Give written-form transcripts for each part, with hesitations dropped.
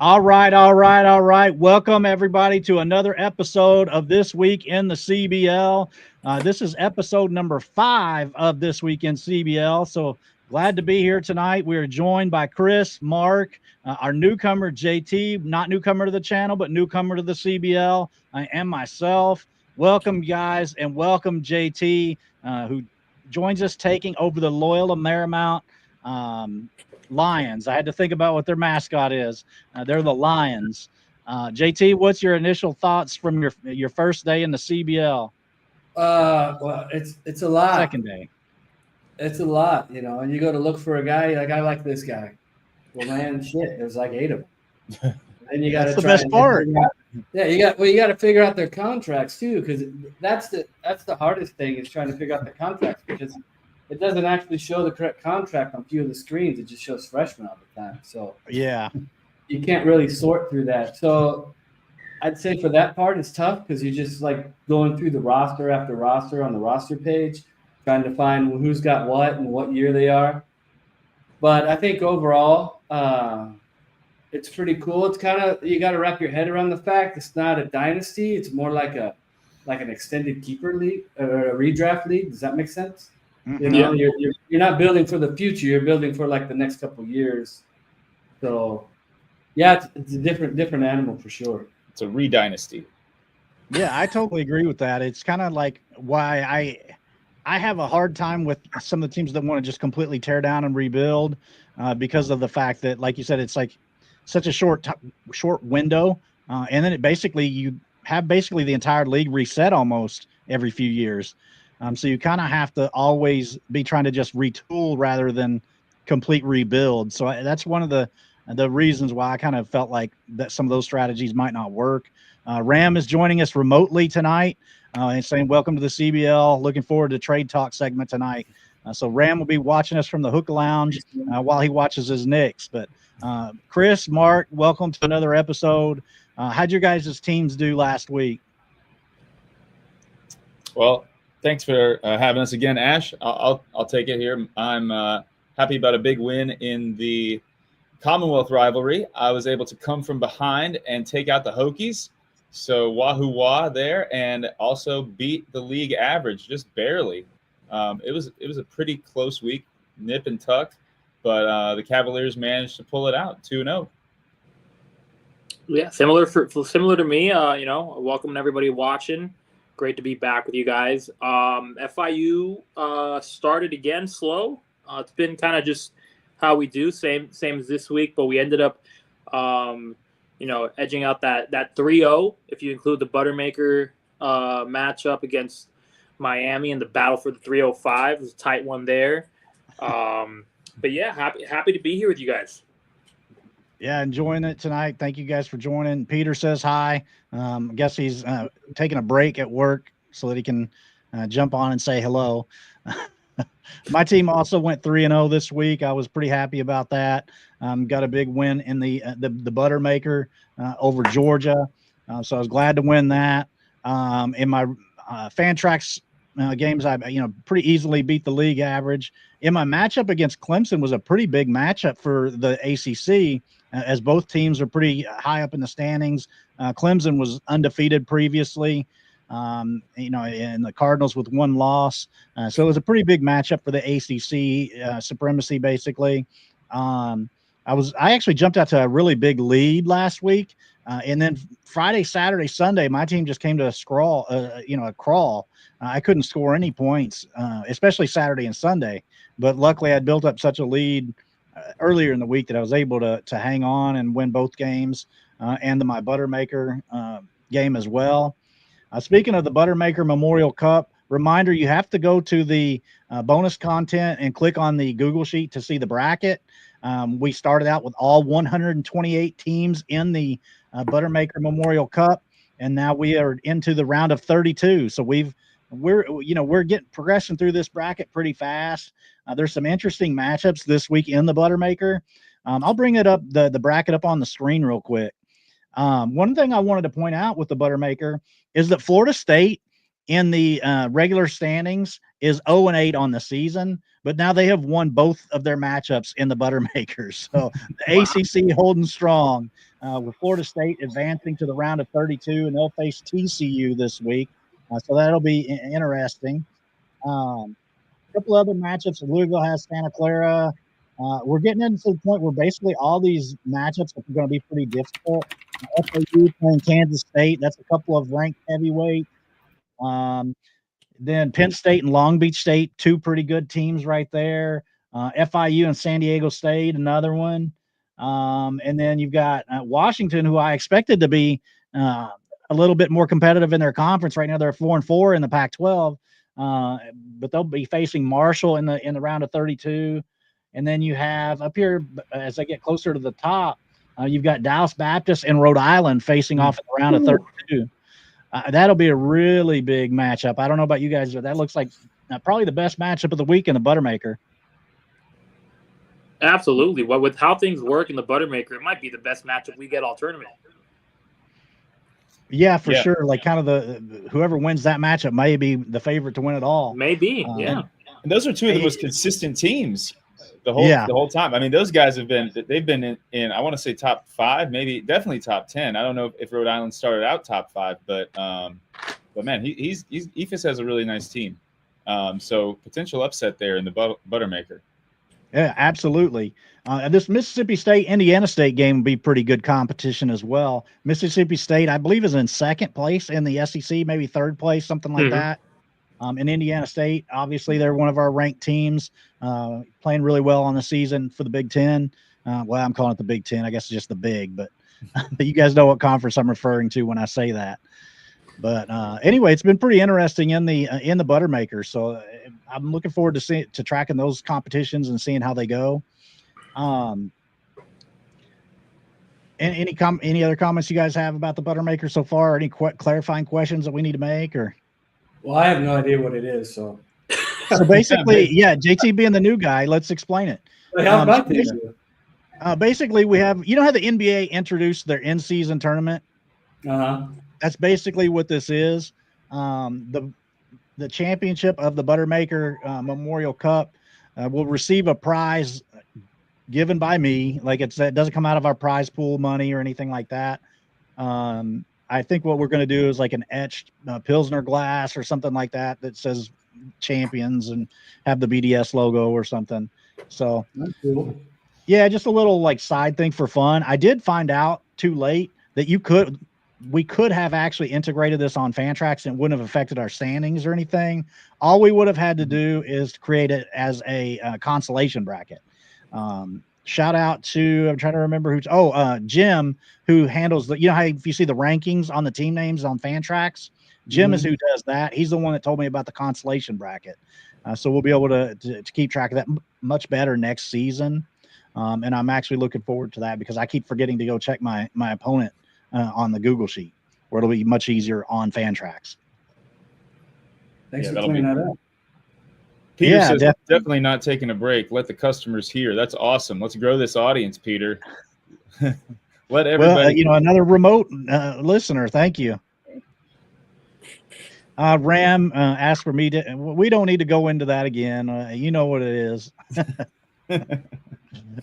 All right, all right, all right. Welcome everybody to another episode of This Week in the CBL. This is episode number 5 of This Week in CBL. So glad to be here tonight. We are joined by Chris, Mark, our newcomer JT, not newcomer to the channel, but newcomer to the CBL, and myself. Welcome, guys, and welcome JT, who joins us taking over the Loyola Marymount Lions. I had to think about what their mascot is. They're the Lions. JT, what's your initial thoughts from your first day in the CBL? Well, it's a lot. Second day. It's a lot, and you go to look for a guy like I like this guy. Well, man, shit, there's like 8 of them. And you got That's to the try best part. Yeah, you got to figure out their contracts too, because that's the hardest thing is trying to figure out the contracts because it doesn't actually show the correct contract on a few of the screens. It just shows freshmen all the time. So yeah, you can't really sort through that. So I'd say for that part, it's tough because you're just like going through the roster after roster on the roster page, trying to find who's got what and what year they are. But I think overall, it's pretty cool. It's kind of you got to wrap your head around the fact it's not a dynasty. It's more like an extended keeper league or a redraft league. Does that make sense? Mm-hmm. You're not building for the future. You're building for like the next couple of years. So yeah, it's a different animal for sure. It's a re-dynasty. Yeah, I totally agree with that. It's kind of like why I have a hard time with some of the teams that want to just completely tear down and rebuild because of the fact that, like you said, it's like such a short window, and then you have the entire league reset almost every few years. So you kind of have to always be trying to just retool rather than complete rebuild. So that's one of the reasons why I kind of felt like that some of those strategies might not work. Ram is joining us remotely tonight and saying, welcome to the CBL. Looking forward to Trade Talk segment tonight. So Ram will be watching us from the Hookah Lounge while he watches his Knicks. But Chris, Mark, welcome to another episode. How'd your guys' teams do last week? Well, thanks for having us again, Ash. I'll take it here. I'm happy about a big win in the Commonwealth rivalry. I was able to come from behind and take out the Hokies. So wahoo wah there, and also beat the league average just barely. It was a pretty close week, nip and tuck, but the Cavaliers managed to pull it out 2-0. Yeah, similar to me. Welcome everybody watching. Great to be back with you guys. FIU started again slow. It's been kind of just how we do, same as this week, but we ended up, edging out that 3-0 if you include the Buttermaker matchup against Miami and the battle for the 305. It was a tight one there. But yeah, happy to be here with you guys. Yeah, enjoying it tonight. Thank you guys for joining. Peter says hi. I guess he's taking a break at work so that he can jump on and say hello. My team also went 3-0 this week. I was pretty happy about that. Got a big win in the Buttermaker over Georgia. So I was glad to win that. In my Fantrax games, I pretty easily beat the league average. In my matchup against Clemson was a pretty big matchup for the ACC, as both teams are pretty high up in the standings. Clemson was undefeated previously, and the Cardinals with 1 loss. So it was a pretty big matchup for the ACC supremacy, basically. I actually jumped out to a really big lead last week. And then Friday, Saturday, Sunday, my team just came to a crawl. I couldn't score any points, especially Saturday and Sunday. But luckily, I'd built up such a lead earlier in the week that I was able to hang on and win both games and my Buttermaker game as well. Speaking of the Buttermaker Memorial Cup, reminder, you have to go to the bonus content and click on the Google Sheet to see the bracket. We started out with all 128 teams in the Buttermaker Memorial Cup, and now we are into the round of 32. So we're getting progression through this bracket pretty fast. There's some interesting matchups this week in the Buttermaker. I'll bring the bracket up on the screen real quick. One thing I wanted to point out with the Buttermaker is that Florida State in the regular standings is 0-8 on the season, but now they have won both of their matchups in the Buttermakers. So the ACC holding strong. with Florida State advancing to the round of 32, and they'll face TCU this week. So that'll be interesting. A couple other matchups. Louisville has Santa Clara. We're getting into the point where basically all these matchups are going to be pretty difficult. FAU playing Kansas State. That's a couple of ranked heavyweights. Then Penn State and Long Beach State, two pretty good teams right there. FIU and San Diego State, another one. And then you've got Washington, who I expected to be a little bit more competitive in their conference. Right now, they're 4-4 in the Pac-12, but they'll be facing Marshall in the round of 32. And then you have up here, as I get closer to the top, you've got Dallas Baptist and Rhode Island facing off in the round of 32. That'll be a really big matchup. I don't know about you guys, but that looks like probably the best matchup of the week in the Buttermaker. Absolutely. Well, with how things work in the Buttermaker, it might be the best matchup we get all tournament. Yeah, for sure. Like kind of the whoever wins that matchup may be the favorite to win it all. Maybe, yeah. And those are two of the most consistent teams the whole time. I mean, those guys they've been in I want to say top 5, maybe definitely top 10. I don't know if Rhode Island started out top 5, but man, EFIS has a really nice team. So potential upset there in the Buttermaker. Yeah, absolutely. This Mississippi State, Indiana State game would be pretty good competition as well. Mississippi State, I believe, is in second place in the SEC, maybe third place, something like that. And Indiana State, obviously, they're one of our ranked teams, playing really well on the season for the Big Ten. Well, I'm calling it the Big Ten. I guess it's just the big, but you guys know what conference I'm referring to when I say that. But anyway, it's been pretty interesting in the Buttermaker. So I'm looking forward to tracking those competitions and seeing how they go. Any other comments you guys have about the Buttermaker so far? Or any clarifying questions that we need to make? Or well, I have no idea what it is. So basically, yeah, JT being the new guy, let's explain it. Basically, we have how the NBA introduced their in-season tournament. That's basically what this is. The championship of the Buttermaker Memorial Cup will receive a prize given by me. Like it doesn't come out of our prize pool money or anything like that. I think what we're going to do is like an etched Pilsner glass or something like that says champions and have the BDS logo or something. So that's cool. Yeah, just a little like side thing for fun. I did find out too late that we could have actually integrated this on Fantrax and it wouldn't have affected our standings or anything. All we would have had to do is create it as a consolation bracket. Shout out to, I'm trying to remember Jim, who handles how if you see the rankings on the team names on Fantrax, Jim is who does that. He's the one that told me about the consolation bracket. So we'll be able to keep track of that much better next season. And I'm actually looking forward to that because I keep forgetting to go check my opponent on the Google sheet, where it'll be much easier on Fantrax. Thanks for clearing that up. Peter says definitely not taking a break. Let the customers hear. That's awesome. Let's grow this audience, Peter. Let everybody. Another remote listener. Thank you. Ram asked for me to. We don't need to go into that again. You know what it is.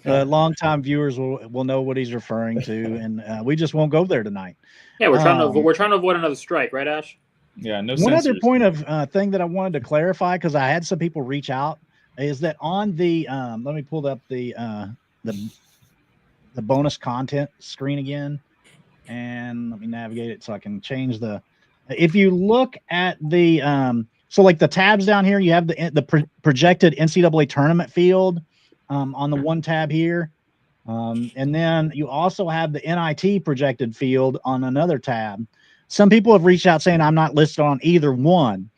Longtime viewers will know what he's referring to, and we just won't go there tonight. Yeah, we're trying to avoid another strike, right, Ash? Yeah, no. One other point of thing that I wanted to clarify, because I had some people reach out, is that on the let me pull up the bonus content screen again, and let me navigate it so I can change the. If you look at the so like the tabs down here, you have the projected NCAA tournament field on the one tab here, and then you also have the NIT projected field on another tab. Some people have reached out saying I'm not listed on either one.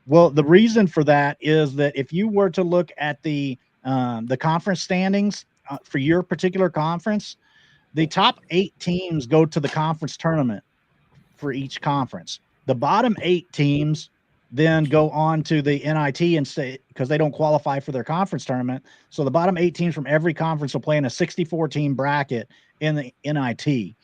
Well, the reason for that is that if you were to look at the conference standings for your particular conference, the top 8 teams go to the conference tournament for each conference. The bottom 8 teams then go on to the NIT and stay because they don't qualify for their conference tournament. So the bottom 8 teams from every conference will play in a 64-team bracket in the NIT.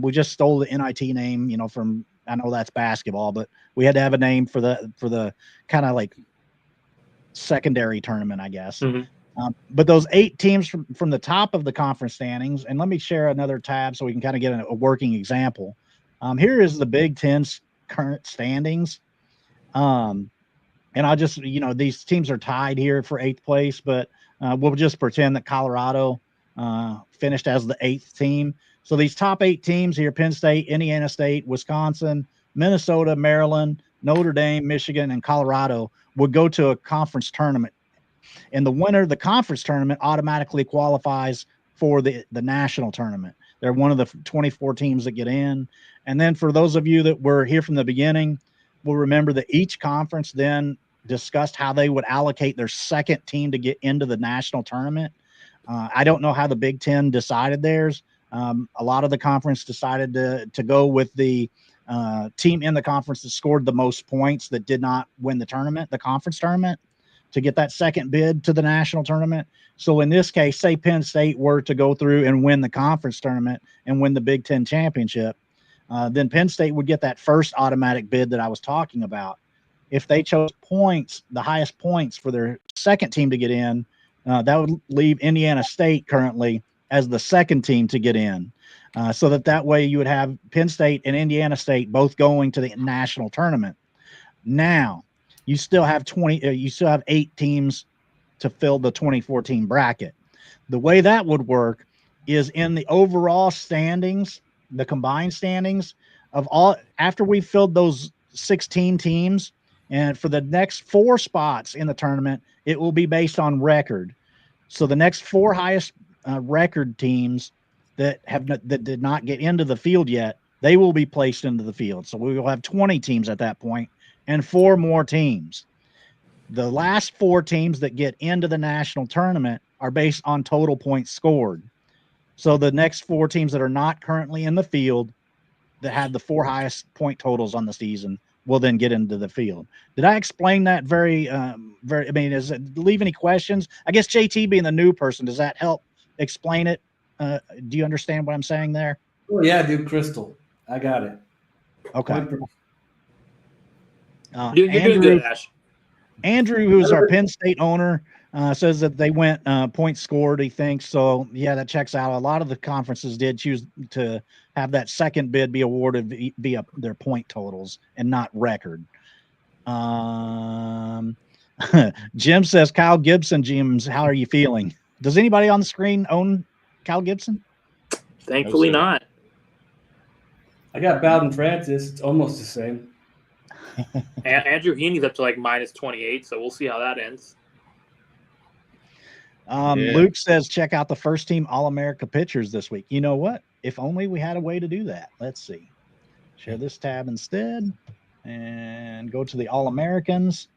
We just stole the NIT name, from, I know that's basketball, but we had to have a name for the kind of like secondary tournament, I guess. But those 8 teams from the top of the conference standings, and let me share another tab so we can kind of get a working example. Here is the Big Ten's current standings. And I'll just, these teams are tied here for 8th place, but we'll just pretend that Colorado finished as the 8th team. So these top 8 teams here, Penn State, Indiana State, Wisconsin, Minnesota, Maryland, Notre Dame, Michigan, and Colorado would go to a conference tournament. And the winner of the conference tournament automatically qualifies for the national tournament. They're one of the 24 teams that get in. And then for those of you that were here from the beginning, will remember that each conference then discussed how they would allocate their second team to get into the national tournament. I don't know how the Big Ten decided theirs. A lot of the conference decided to go with the team in the conference that scored the most points that did not win the tournament, the conference tournament, to get that second bid to the national tournament. So in this case, say Penn State were to go through and win the conference tournament and win the Big Ten championship, then Penn State would get that first automatic bid that I was talking about. If they chose points, the highest points for their second team to get in, that would leave Indiana State currently as the second team to get in. So that way you would have Penn State and Indiana State both going to the national tournament. Now, you still have 8 teams to fill the 2014 bracket. The way that would work is in the overall standings, the combined standings of all, after we filled those 16 teams, and for the next 4 spots in the tournament, it will be based on record. So the next 4 highest record teams that did not get into the field yet, they will be placed into the field. So we will have 20 teams at that point and 4 more teams. The last 4 teams that get into the national tournament are based on total points scored. So the next 4 teams that are not currently in the field that have the 4 highest point totals on the season will then get into the field. Did I explain that very, I mean, does it leave any questions? I guess JT being the new person, does that help explain it? Do you understand what I'm saying there? Oh, yeah, dude, Crystal. I got it. Okay. You're doing good, Ash. Andrew, who's our Penn State owner, says that they went points scored, he thinks. So, yeah, that checks out. A lot of the conferences did choose to have that second bid be awarded via their point totals and not record. Jim says, Kyle Gibson, James, how are you feeling? Does anybody on the screen own Kyle Gibson? Thankfully not. I got Bowden Francis. It's almost the same. Andrew Heaney's up to like minus 28, so we'll see how that ends. Luke says, check out the first team All-America pitchers this week. You know what? If only we had a way to do that. Let's see. Share this tab instead and go to the All-Americans.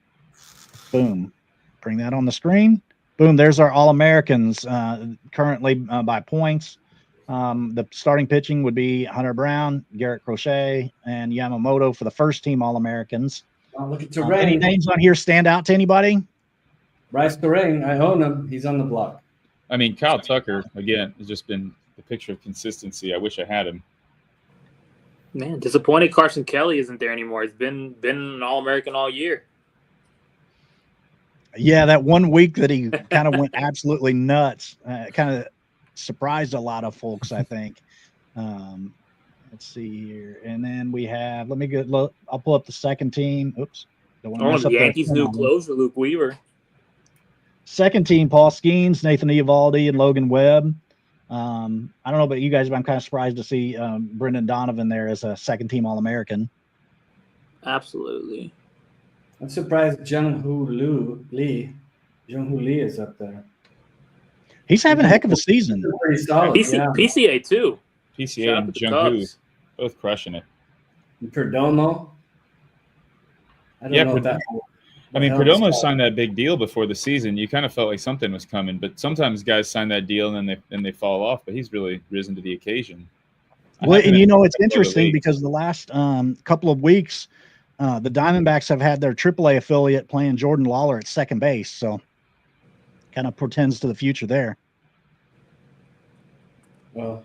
Boom. Bring that on the screen. Boom. There's our All-Americans currently by points. The starting pitching would be Hunter Brown, Garrett Crochet, and Yamamoto for the first team All-Americans. Oh, look at Terrain. Any names on here stand out to anybody? Bryce Terrain, I own him. He's on the block. I mean, Kyle Tucker, again, has just been the picture of consistency. I wish I had him. Man, disappointed Carson Kelly isn't there anymore. He's been an All-American all year. Yeah, that one week that he kind of went absolutely nuts, kind of surprised a lot of folks, I think. Let's see here. And then we have, let me get, look, I'll pull up the second team. Oops. The Yankees' new closer, Luke Weaver. Second team, Paul Skeens, Nathan Eovaldi, and Logan Webb. I don't know about you guys, but I'm kind of surprised to see Brendan Donovan there as a second team All-American. Absolutely. I'm surprised Jung-Hoo Lee is up there. He's having a heck of a season. Pretty solid, PCA too. PCA and Jung-Hoo both crushing it. And Perdomo. I don't know if that. I mean, Perdomo signed that big deal before the season. You kind of felt like something was coming, but sometimes guys sign that deal and then they fall off. But he's really risen to the occasion. Well, and you know, it's interesting because the last couple of weeks, the Diamondbacks have had their AAA affiliate playing Jordan Lawler at second base, so kind of portends to the future there. Well,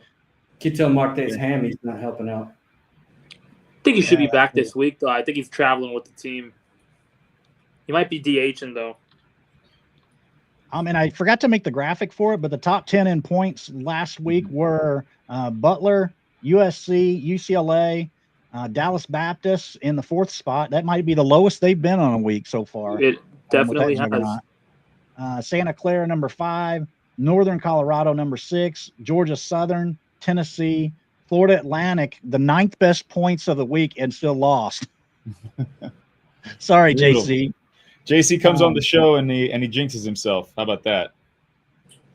Ketel Marte's hammy's not helping out. I think he should be back this week, though. I think he's traveling with the team. He might be DHing, though. And I forgot to make the graphic for it, but the top 10 in points last week were Butler, USC, UCLA, Dallas Baptist in the 4th spot. That might be the lowest they've been on a week so far. It with that definitely has. juggernaut. Santa Clara, number 5, Northern Colorado, number 6, Georgia Southern, Tennessee, Florida Atlantic, the 9th best points of the week and still lost. Sorry, Brutal. JC. JC comes on the show and he jinxes himself. How about that?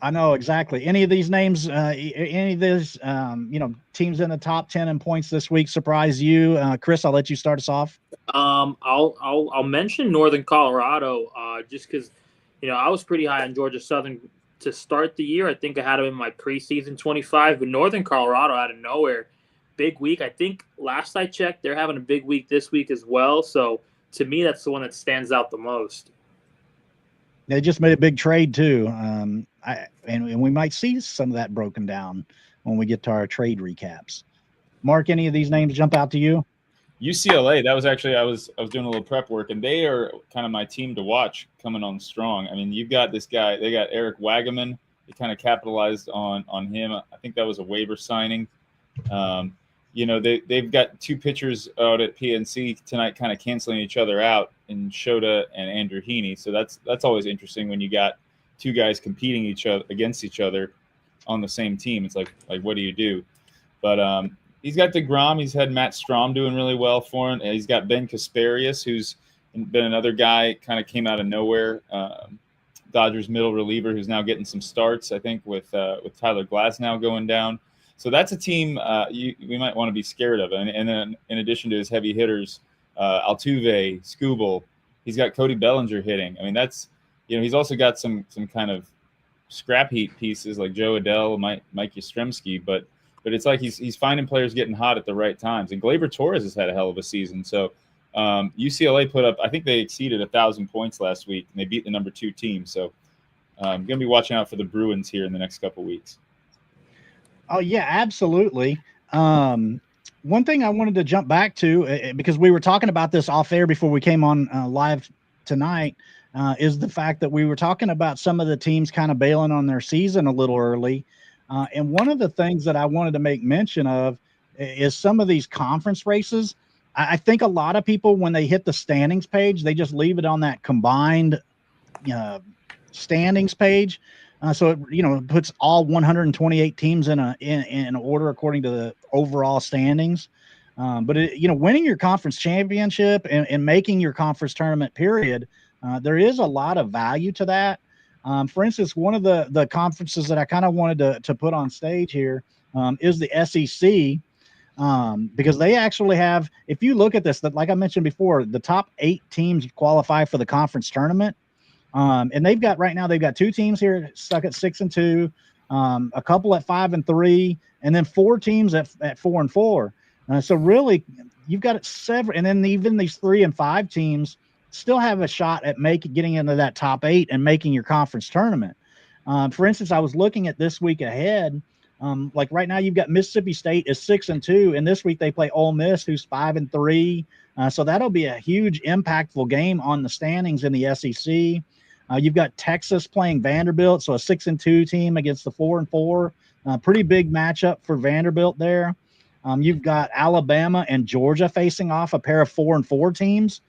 I know exactly. Any of these names, any of these, teams in the top 10 in points this week surprise you? Chris, I'll let you start us off. I'll mention Northern Colorado just because, I was pretty high on Georgia Southern to start the year. I think I had them in my preseason 25, but Northern Colorado out of nowhere, big week. I think last I checked, they're having a big week this week as well. So to me, that's the one that stands out the most. They just made a big trade too. And we might see some of that broken down when we get to our trade recaps. Mark, any of these names jump out to you? UCLA, that was actually, I was doing a little prep work, and they are kind of my team to watch coming on strong. I mean, you've got this guy, they got Eric Wagaman. They kind of capitalized on him. I think that was a waiver signing. They've got 2 pitchers out at PNC tonight kind of canceling each other out in Shota and Andrew Heaney. So that's always interesting when you got 2 guys competing against each other on the same team. It's like what do you do? But he's got DeGrom. He's had Matt Strom doing really well for him. And he's got Ben Kasparius, who's been another guy kind of came out of nowhere. Dodgers middle reliever who's now getting some starts, I think, with Tyler Glasnow going down. So that's a team we might want to be scared of. And then in addition to his heavy hitters, Altuve, Skubal, he's got Cody Bellinger hitting. I mean, that's, he's also got some kind of scrap heat pieces like Joe Adell, Mike Yastrzemski, but it's like he's finding players getting hot at the right times. And Gleyber Torres has had a hell of a season. So UCLA put up, I think they exceeded 1,000 points last week, and they beat the number 2 team. So I'm going to be watching out for the Bruins here in the next couple of weeks. Oh, yeah, absolutely. One thing I wanted to jump back to, because we were talking about this off air before we came on live tonight, is the fact that we were talking about some of the teams kind of bailing on their season a little early. And one of the things that I wanted to make mention of is some of these conference races. I think a lot of people, when they hit the standings page, they just leave it on that combined standings page. So it puts all 128 teams in order according to the overall standings. But winning your conference championship and making your conference tournament period, there is a lot of value to that. For instance, one of the conferences that I kind of wanted to put on stage here is the SEC, because they actually have, if you look at this, that like I mentioned before, the top 8 teams qualify for the conference tournament. And they've got 2 teams here stuck at 6-2, a couple at 5-3, and then 4 teams at 4-4. So really, you've got several, and then even these 3 and 5 teams still have a shot at getting into that top 8 and making your conference tournament. For instance, I was looking at this week ahead. Like right now, you've got Mississippi State is 6-2, and this week they play Ole Miss, who's 5-3. So that'll be a huge, impactful game on the standings in the SEC. You've got Texas playing Vanderbilt, so a 6-2 team against the 4-4. Pretty big matchup for Vanderbilt there. You've got Alabama and Georgia facing off, a pair of 4-4 teams.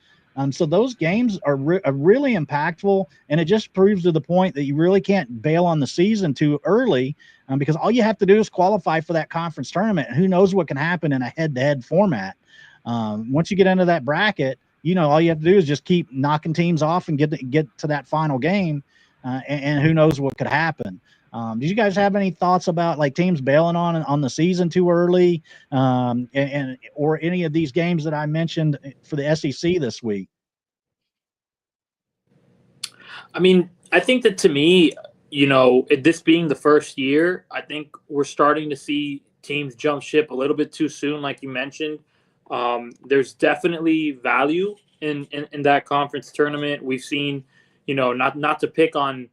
So those games are really impactful, and it just proves to the point that you really can't bail on the season too early, because all you have to do is qualify for that conference tournament. Who knows what can happen in a head-to-head format? Once you get into that bracket, all you have to do is just keep knocking teams off and get to that final game, and who knows what could happen. Did you guys have any thoughts about like teams bailing on the season too early, or any of these games that I mentioned for the SEC this week? I mean, I think that to me, this being the first year, I think we're starting to see teams jump ship a little bit too soon, like you mentioned. There's definitely value in that conference tournament. We've seen, not to pick on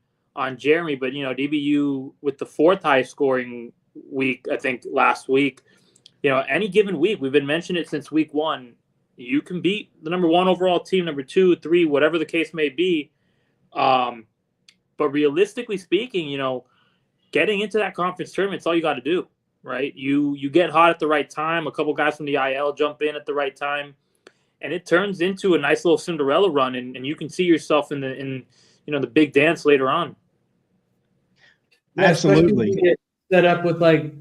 Jeremy, but DBU with the 4th high scoring week, I think last week, any given week, we've been mentioning it since week 1, you can beat the number 1 overall team, number 2, 3, whatever the case may be. But realistically speaking, getting into that conference tournament, it's all you got to do, right? You get hot at the right time. A couple guys from the IL jump in at the right time, and it turns into a nice little Cinderella run, and you can see yourself in the big dance later on. Yeah, Absolutely. you get set up with like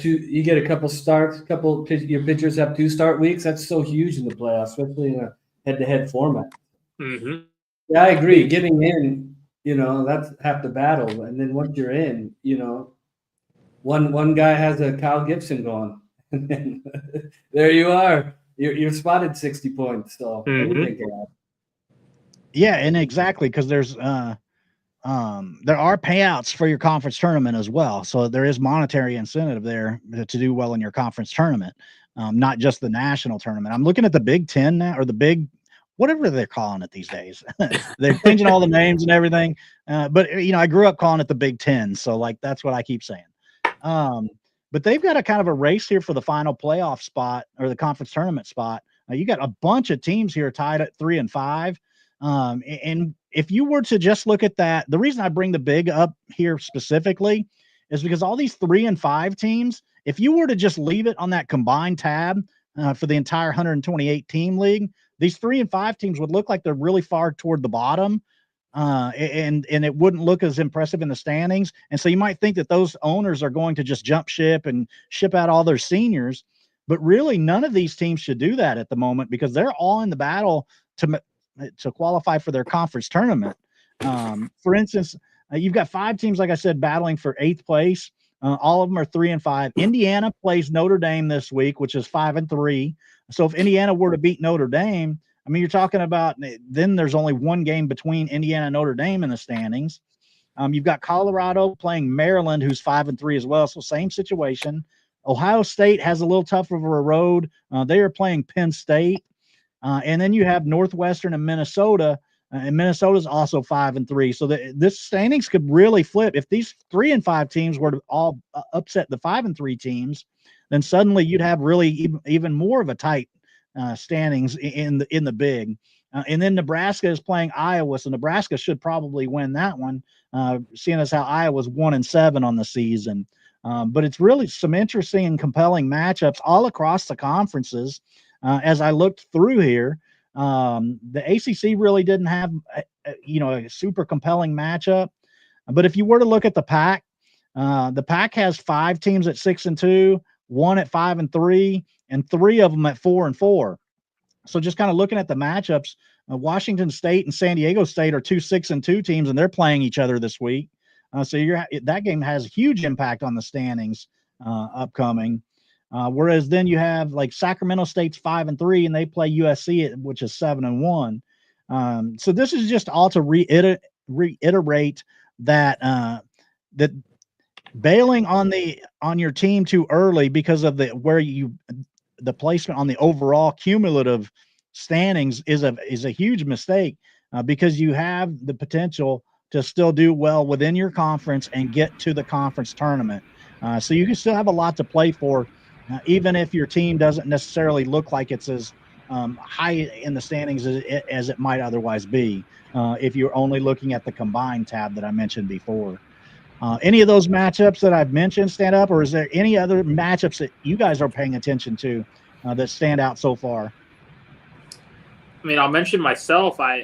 you get a couple starts, your pitchers have 2 start weeks. That's so huge in the playoffs, especially in a head-to-head format. Mm-hmm. Yeah, I agree. Getting in, that's half the battle. And then once you're in, one guy has a Kyle Gibson going, and then there you are. You're spotted 60 points. So anything can happen. Yeah, and exactly, because there are payouts for your conference tournament as well. So there is monetary incentive there to do well in your conference tournament, not just the national tournament. I'm looking at the Big Ten now, or the Big, whatever they're calling it these days. They're changing all the names and everything. But I grew up calling it the Big Ten. So like, that's what I keep saying. But they've got a kind of a race here for the final playoff spot, or the conference tournament spot. You got a bunch of teams here tied at 3 and 5. And if you were to just look at that, the reason I bring the Big up here specifically is because all these 3 and 5 teams, if you were to just leave it on that combined tab for the entire 128 team league, these 3 and 5 teams would look like they're really far toward the bottom. And it wouldn't look as impressive in the standings. And so you might think that those owners are going to just jump ship and ship out all their seniors, but really none of these teams should do that at the moment, because they're all in the battle to qualify for their conference tournament. For instance, you've got 5 teams, like I said, battling for 8th place. All of them are 3 and 5. Indiana plays Notre Dame this week, which is 5 and 3. So if Indiana were to beat Notre Dame, I mean, you're talking about, then there's only 1 game between Indiana and Notre Dame in the standings. You've got Colorado playing Maryland, who's 5 and 3 as well. So same situation. Ohio State has a little tougher of a road. They are playing Penn State. And then you have Northwestern and Minnesota, and Minnesota's also 5 and 3. So this standings could really flip. If these 3 and 5 teams were to all upset the 5 and 3 teams, then suddenly you'd have really even more of a tight standings in the Big. And then Nebraska is playing Iowa, so Nebraska should probably win that one, seeing as how Iowa's 1 and 7 on the season. But it's really some interesting and compelling matchups all across the conferences. As I looked through here, the ACC really didn't have a super compelling matchup. But if you were to look at the Pac has 5 teams at 6 and 2, 1 at 5 and 3, and 3 of them at 4 and 4. So just kind of looking at the matchups, Washington State and San Diego State are 2 6 and 2 teams, and they're playing each other this week. So that game has a huge impact on the standings upcoming. Whereas then you have like Sacramento State's 5 and 3, and they play USC, which is 7 and 1. So this is just all to reiterate that that bailing on your team too early because of the placement on the overall cumulative standings is a huge mistake, because you have the potential to still do well within your conference and get to the conference tournament. So you can still have a lot to play for, even if your team doesn't necessarily look like it's as high in the standings as it might otherwise be, if you're only looking at the combined tab that I mentioned before. Any of those matchups that I've mentioned stand up, or is there any other matchups that you guys are paying attention to that stand out so far? I mean, I'll mention myself. I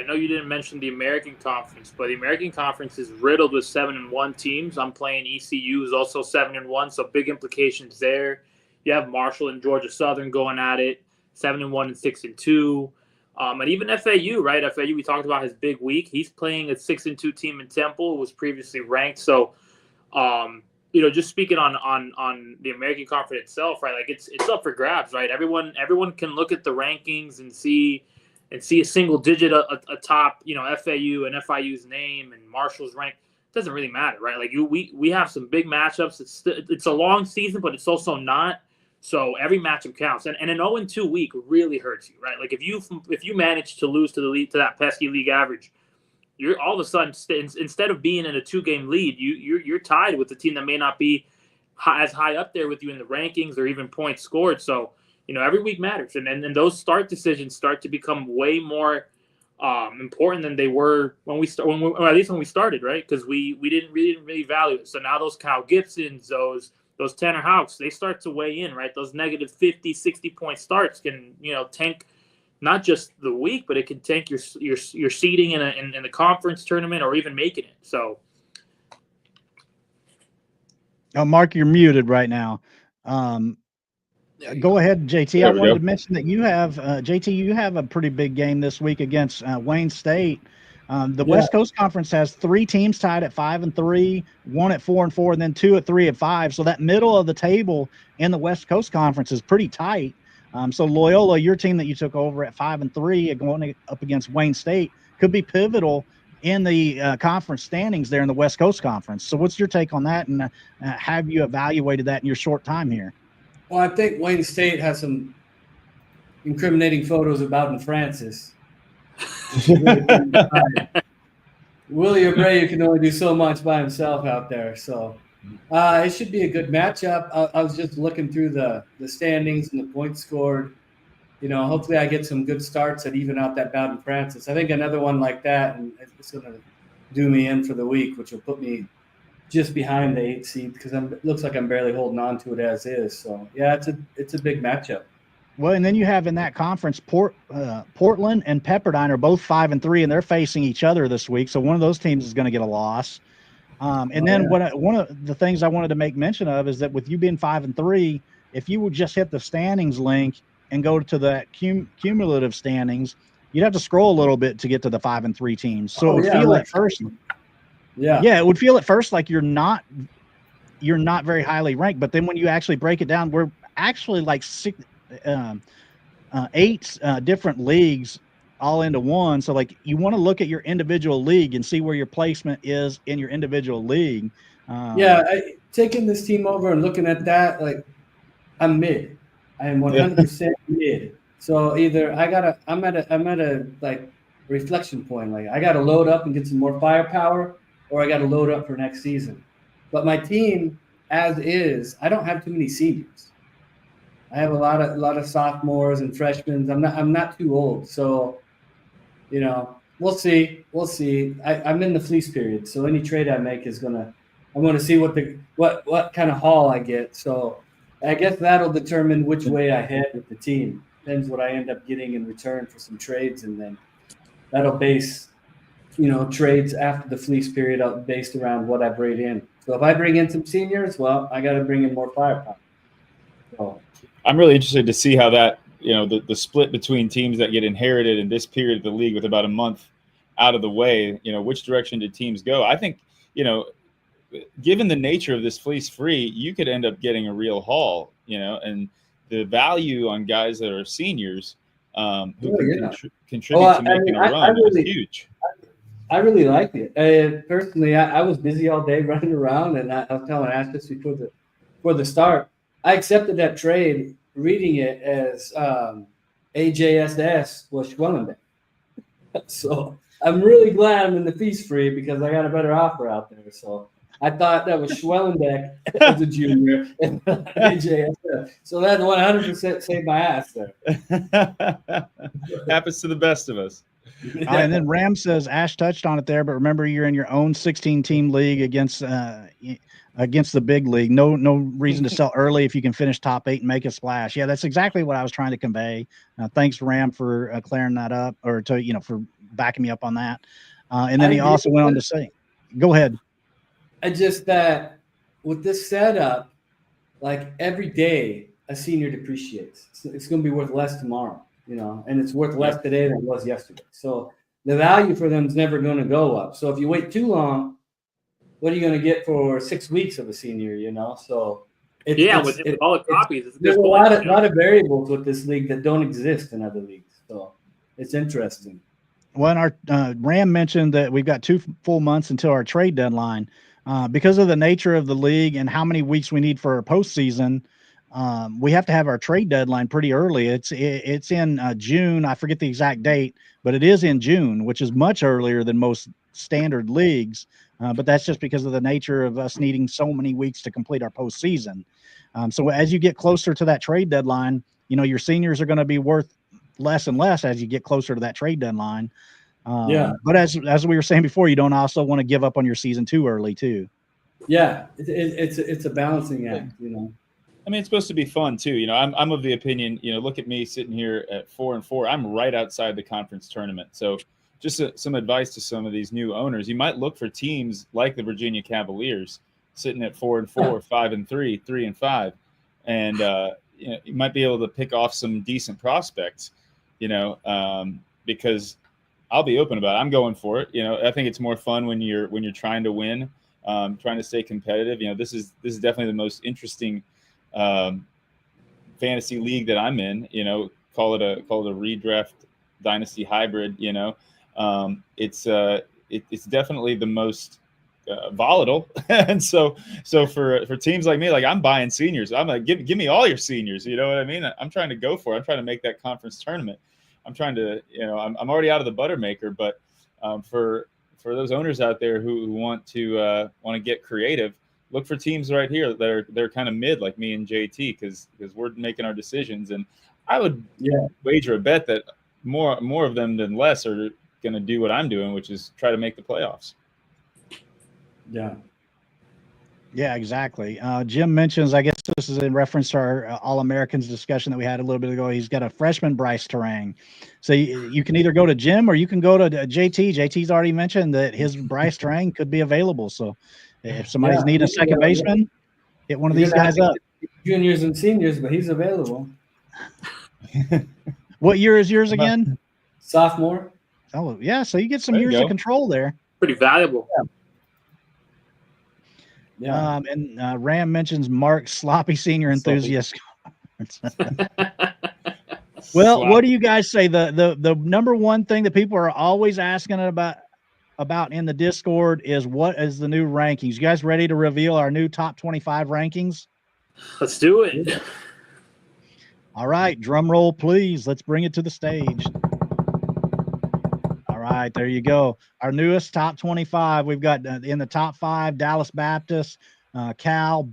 know you didn't mention the American Conference, but the American Conference is riddled with 7 and 1 teams. I'm playing ECU, is also 7 and 1, so big implications there. You have Marshall and Georgia Southern going at it, 7 and 1 and 6 and 2. And even FAU, right? FAU, we talked about his big week. He's playing a 6 and 2 team in Temple, who was previously ranked. So, just speaking on the American Conference itself, right? Like it's up for grabs, right? Everyone can look at the rankings and see a single digit atop, FAU and FIU's name and Marshall's rank. It doesn't really matter, right? Like we have some big matchups. It's a long season, but it's also not. So every matchup counts, and an 0-2 week really hurts you, right? Like if you manage to lose to the league, to that pesky league average, you're all of a sudden, instead of being in a 2-game lead, you're tied with the team that may not be as high up there with you in the rankings or even points scored. So every week matters, and those start decisions start to become way more important than they were when we start, or at least when we started, right? Because we didn't really value it. So now those Kyle Gibsons, those Tanner Houks, they start to weigh in, right? Those negative 50, 60 point starts can, tank not just the week, but it can tank your seeding in the conference tournament or even making it. So, Mark, you're muted right now. Go ahead, JT. I wanted to mention that you have JT. You have a pretty big game this week against Wayne State. The West Coast Conference has 3 teams tied at 5-3, 1 at 4-4, and then 2 at 3-5. So that middle of the table in the West Coast Conference is pretty tight. So Loyola, your team that you took over at 5-3, going up against Wayne State, could be pivotal in the conference standings there in the West Coast Conference. So what's your take on that, and have you evaluated that in your short time here? Well, I think Wayne State has some incriminating photos of Bowden Francis. Willie Abreu can only do so much by himself out there. So it should be a good matchup. I was just looking through the standings and the points scored. Hopefully I get some good starts that even out that Bowden Francis. I think another one like that, and it's going to do me in for the week, which will put me just behind the 8th seed because it looks like I'm barely holding on to it as is. So, yeah, it's a big matchup. Well, and then you have in that conference, Portland and Pepperdine are both 5-3, and they're facing each other this week. So one of those teams is going to get a loss. One of the things I wanted to make mention of is that with you being 5-3, if you would just hit the standings link and go to the cumulative standings, you'd have to scroll a little bit to get to the 5-3 teams. So it would feel at first. Yeah, it would feel at first like you're not very highly ranked, but then when you actually break it down, we're actually like 8 different leagues all into one. So like you want to look at your individual league and see where your placement is in your individual league. Taking this team over and looking at that, like I'm mid. I am 100% mid. So either I'm at a like reflection point. Like I got to load up and get some more firepower, or I got to load up for next season. But my team, as is, I don't have too many seniors. I have a lot of sophomores and freshmen. I'm not too old, so we'll see. I'm in the fleece period, so any trade I make I'm gonna see what kind of haul I get. So I guess that'll determine which way I head with the team. Depends what I end up getting in return for some trades, and then that'll base trades after the fleece period out based around what I bring in. So if I bring in some seniors, well, I got to bring in more firepower. So I'm really interested to see how that, the split between teams that get inherited in this period of the league with about a month out of the way, which direction did teams go? I think, given the nature of this fleece free, you could end up getting a real haul, and the value on guys that are seniors who can contribute to making a run is huge. I really like it. Personally, I was busy all day running around, and I was telling Ash this before the start. I accepted that trade, reading it as AJSS was Schwellenbeck. So I'm really glad I'm in the feast free because I got a better offer out there. So I thought that was Schwellenbeck as a junior and AJSS. So that 100% saved my ass there. Happens to the best of us. And then Ram says Ash touched on it there, but remember you're in your own 16-team league against the big league. No reason to sell early if you can finish top 8 and make a splash. Yeah, that's exactly what I was trying to convey. Thanks, Ram, for clearing that up, or for backing me up on that. And then he also went on to say, "Go ahead." I just that with this setup, like every day a senior depreciates. It's going to be worth less tomorrow. And it's worth less today than it was yesterday. So the value for them is never going to go up. So if you wait too long, what are you going to get for 6 weeks of a senior? So with all the copies, there's a lot of variables with this league that don't exist in other leagues. So it's interesting. Well, our Ram mentioned that we've got 2 full months until our trade deadline. Because of the nature of the league and how many weeks we need for our postseason, we have to have our trade deadline pretty early. It's in June. I forget the exact date, but it is in June, which is much earlier than most standard leagues. But that's just because of the nature of us needing so many weeks to complete our postseason. So as you get closer to that trade deadline, your seniors are going to be worth less and less as you get closer to that trade deadline. But as we were saying before, you don't also want to give up on your season too early too. Yeah, it's a balancing act, you know. I mean, it's supposed to be fun too. You know, I'm of the opinion. You know, look at me sitting here at 4-4. I'm right outside the conference tournament. So, just some advice to some of these new owners: you might look for teams like the Virginia Cavaliers sitting at 4-4, 5-3, 3-5, and you know, you might be able to pick off some decent prospects. You know, because I'll be open about it. I'm going for it. You know, I think it's more fun when you're trying to win, trying to stay competitive. You know, this is definitely the most interesting fantasy league that I'm in. You know, call it a redraft dynasty hybrid. You know, it's definitely the most volatile, and so for teams like me, like I'm buying seniors. I'm like, give me all your seniors. You know what I mean? I'm trying to go for it. I'm trying to make that conference tournament. I'm trying to, you know, I'm already out of the Buttermaker, but for those owners out there who want to get creative, look for teams right here that they're kind of mid, like me and JT, because we're making our decisions. And I would wager a bet that more of them than less are going to do what I'm doing, which is try to make the playoffs. Yeah, exactly. Jim mentions, I guess this is in reference to our All-Americans discussion that we had a little bit ago. He's got a freshman Bryce Terang. So you can either go to Jim or you can go to JT. JT's already mentioned that his Bryce Terang could be available. So if somebody's needing a second baseman, hit one of these guys up. Juniors and seniors, but he's available. What year is yours again? Sophomore. Oh, yeah. So you get some years of control there. Pretty valuable. Yeah. And Ram mentions Mark sloppy senior enthusiast. Well, what do you guys say? The number one thing that people are always asking about in the Discord is what is the new rankings? You guys ready to reveal our new top 25 rankings? Let's do it. All right, drum roll, please. Let's bring it to the stage. All right, there you go. Our newest top 25. We've got in the top 5, Dallas Baptist, Cal,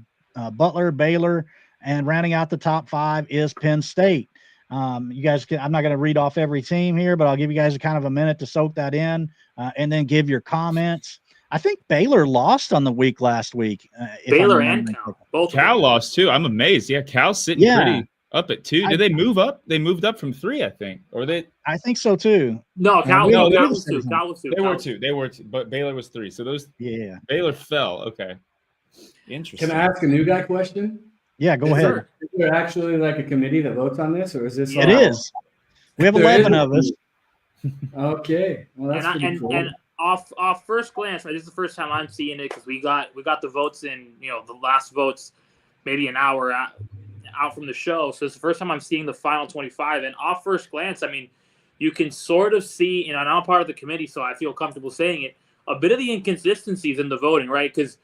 Butler, Baylor, and rounding out the top 5 is Penn State. You guys I'm not going to read off every team here, but I'll give you guys a minute to soak that in and then give your comments. I think Baylor lost on the week last week. Baylor and Cal. Both Cal lost too. I'm amazed. Yeah, Cal's sitting pretty up at 2. Did they move up? They moved up from 3, I think. Or they? I think so too. No, Cal was 2. Cal was 2. They were 2, but Baylor was 3. So those. Yeah. Baylor fell. Okay. Interesting. Can I ask a new guy question? Yeah, go ahead. Is there actually like a committee that votes on this, or is this? It is. We have 11 of us. Okay. Well, that's pretty cool. And off first glance, this is the first time I'm seeing it because we got the votes in, the last votes maybe an hour out from the show. So it's the first time I'm seeing the final 25. And off first glance, I mean, you can sort of see, and I'm part of the committee, so I feel comfortable saying it, a bit of the inconsistencies in the voting, right? Because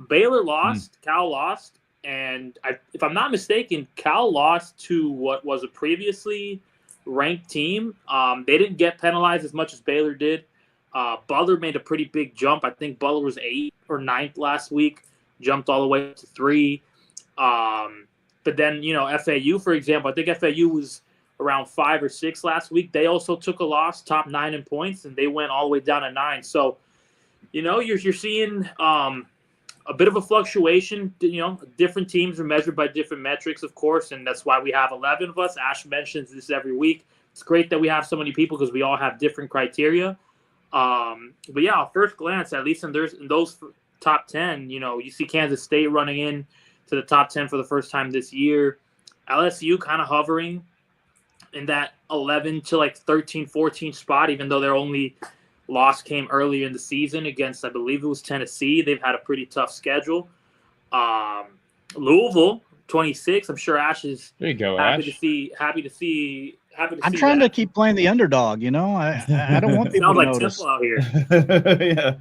Baylor lost, Cal lost, and if I'm not mistaken, Cal lost to what was a previously ranked team. They didn't get penalized as much as Baylor did. Butler made a pretty big jump. I think Butler was 8th or 9th last week, jumped all the way to 3. But then, FAU, for example, I think FAU was around 5 or 6 last week. They also took a loss, top 9 in points, and they went all the way down to 9. So, you're seeing a bit of a fluctuation. Different teams are measured by different metrics, of course, and that's why we have 11 of us. Ash mentions this every week. It's great that we have so many people because we all have different criteria. But yeah, at first glance, at least in those top 10, you see Kansas State running in to the top 10 for the first time this year. LSU kind of hovering in that 11 to 13, 14 spot, even though their only loss came earlier in the season against, I believe it was Tennessee. They've had a pretty tough schedule. Louisville, 26. I'm sure Ash is there you go, happy Ash. to see. I'm trying to keep playing the underdog. I don't want people to notice. Temple out here.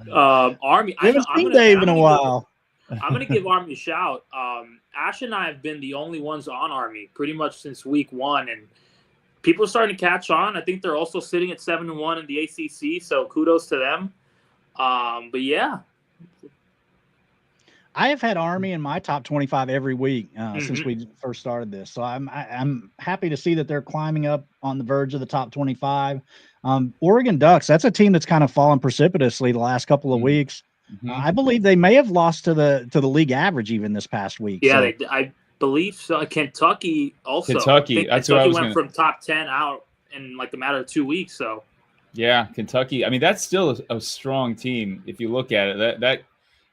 Yeah. Army. I haven't seen Dave in a while. I'm going to give Army a shout. Ash and I have been the only ones on Army pretty much since week 1, and people are starting to catch on. I think they're also sitting at 7-1 in the ACC, so kudos to them. But yeah. I have had Army in my top 25 every week since we first started this. So I'm happy to see that they're climbing up on the verge of the top 25. Oregon Ducks, that's a team that's kind of fallen precipitously the last couple of weeks. I believe they may have lost to the league average even this past week. Yeah, so. I believe so. Kentucky also. Kentucky, that's Kentucky went from top 10 out in like a matter of 2 weeks. So. Yeah, Kentucky. I mean, that's still a strong team if you look at it. That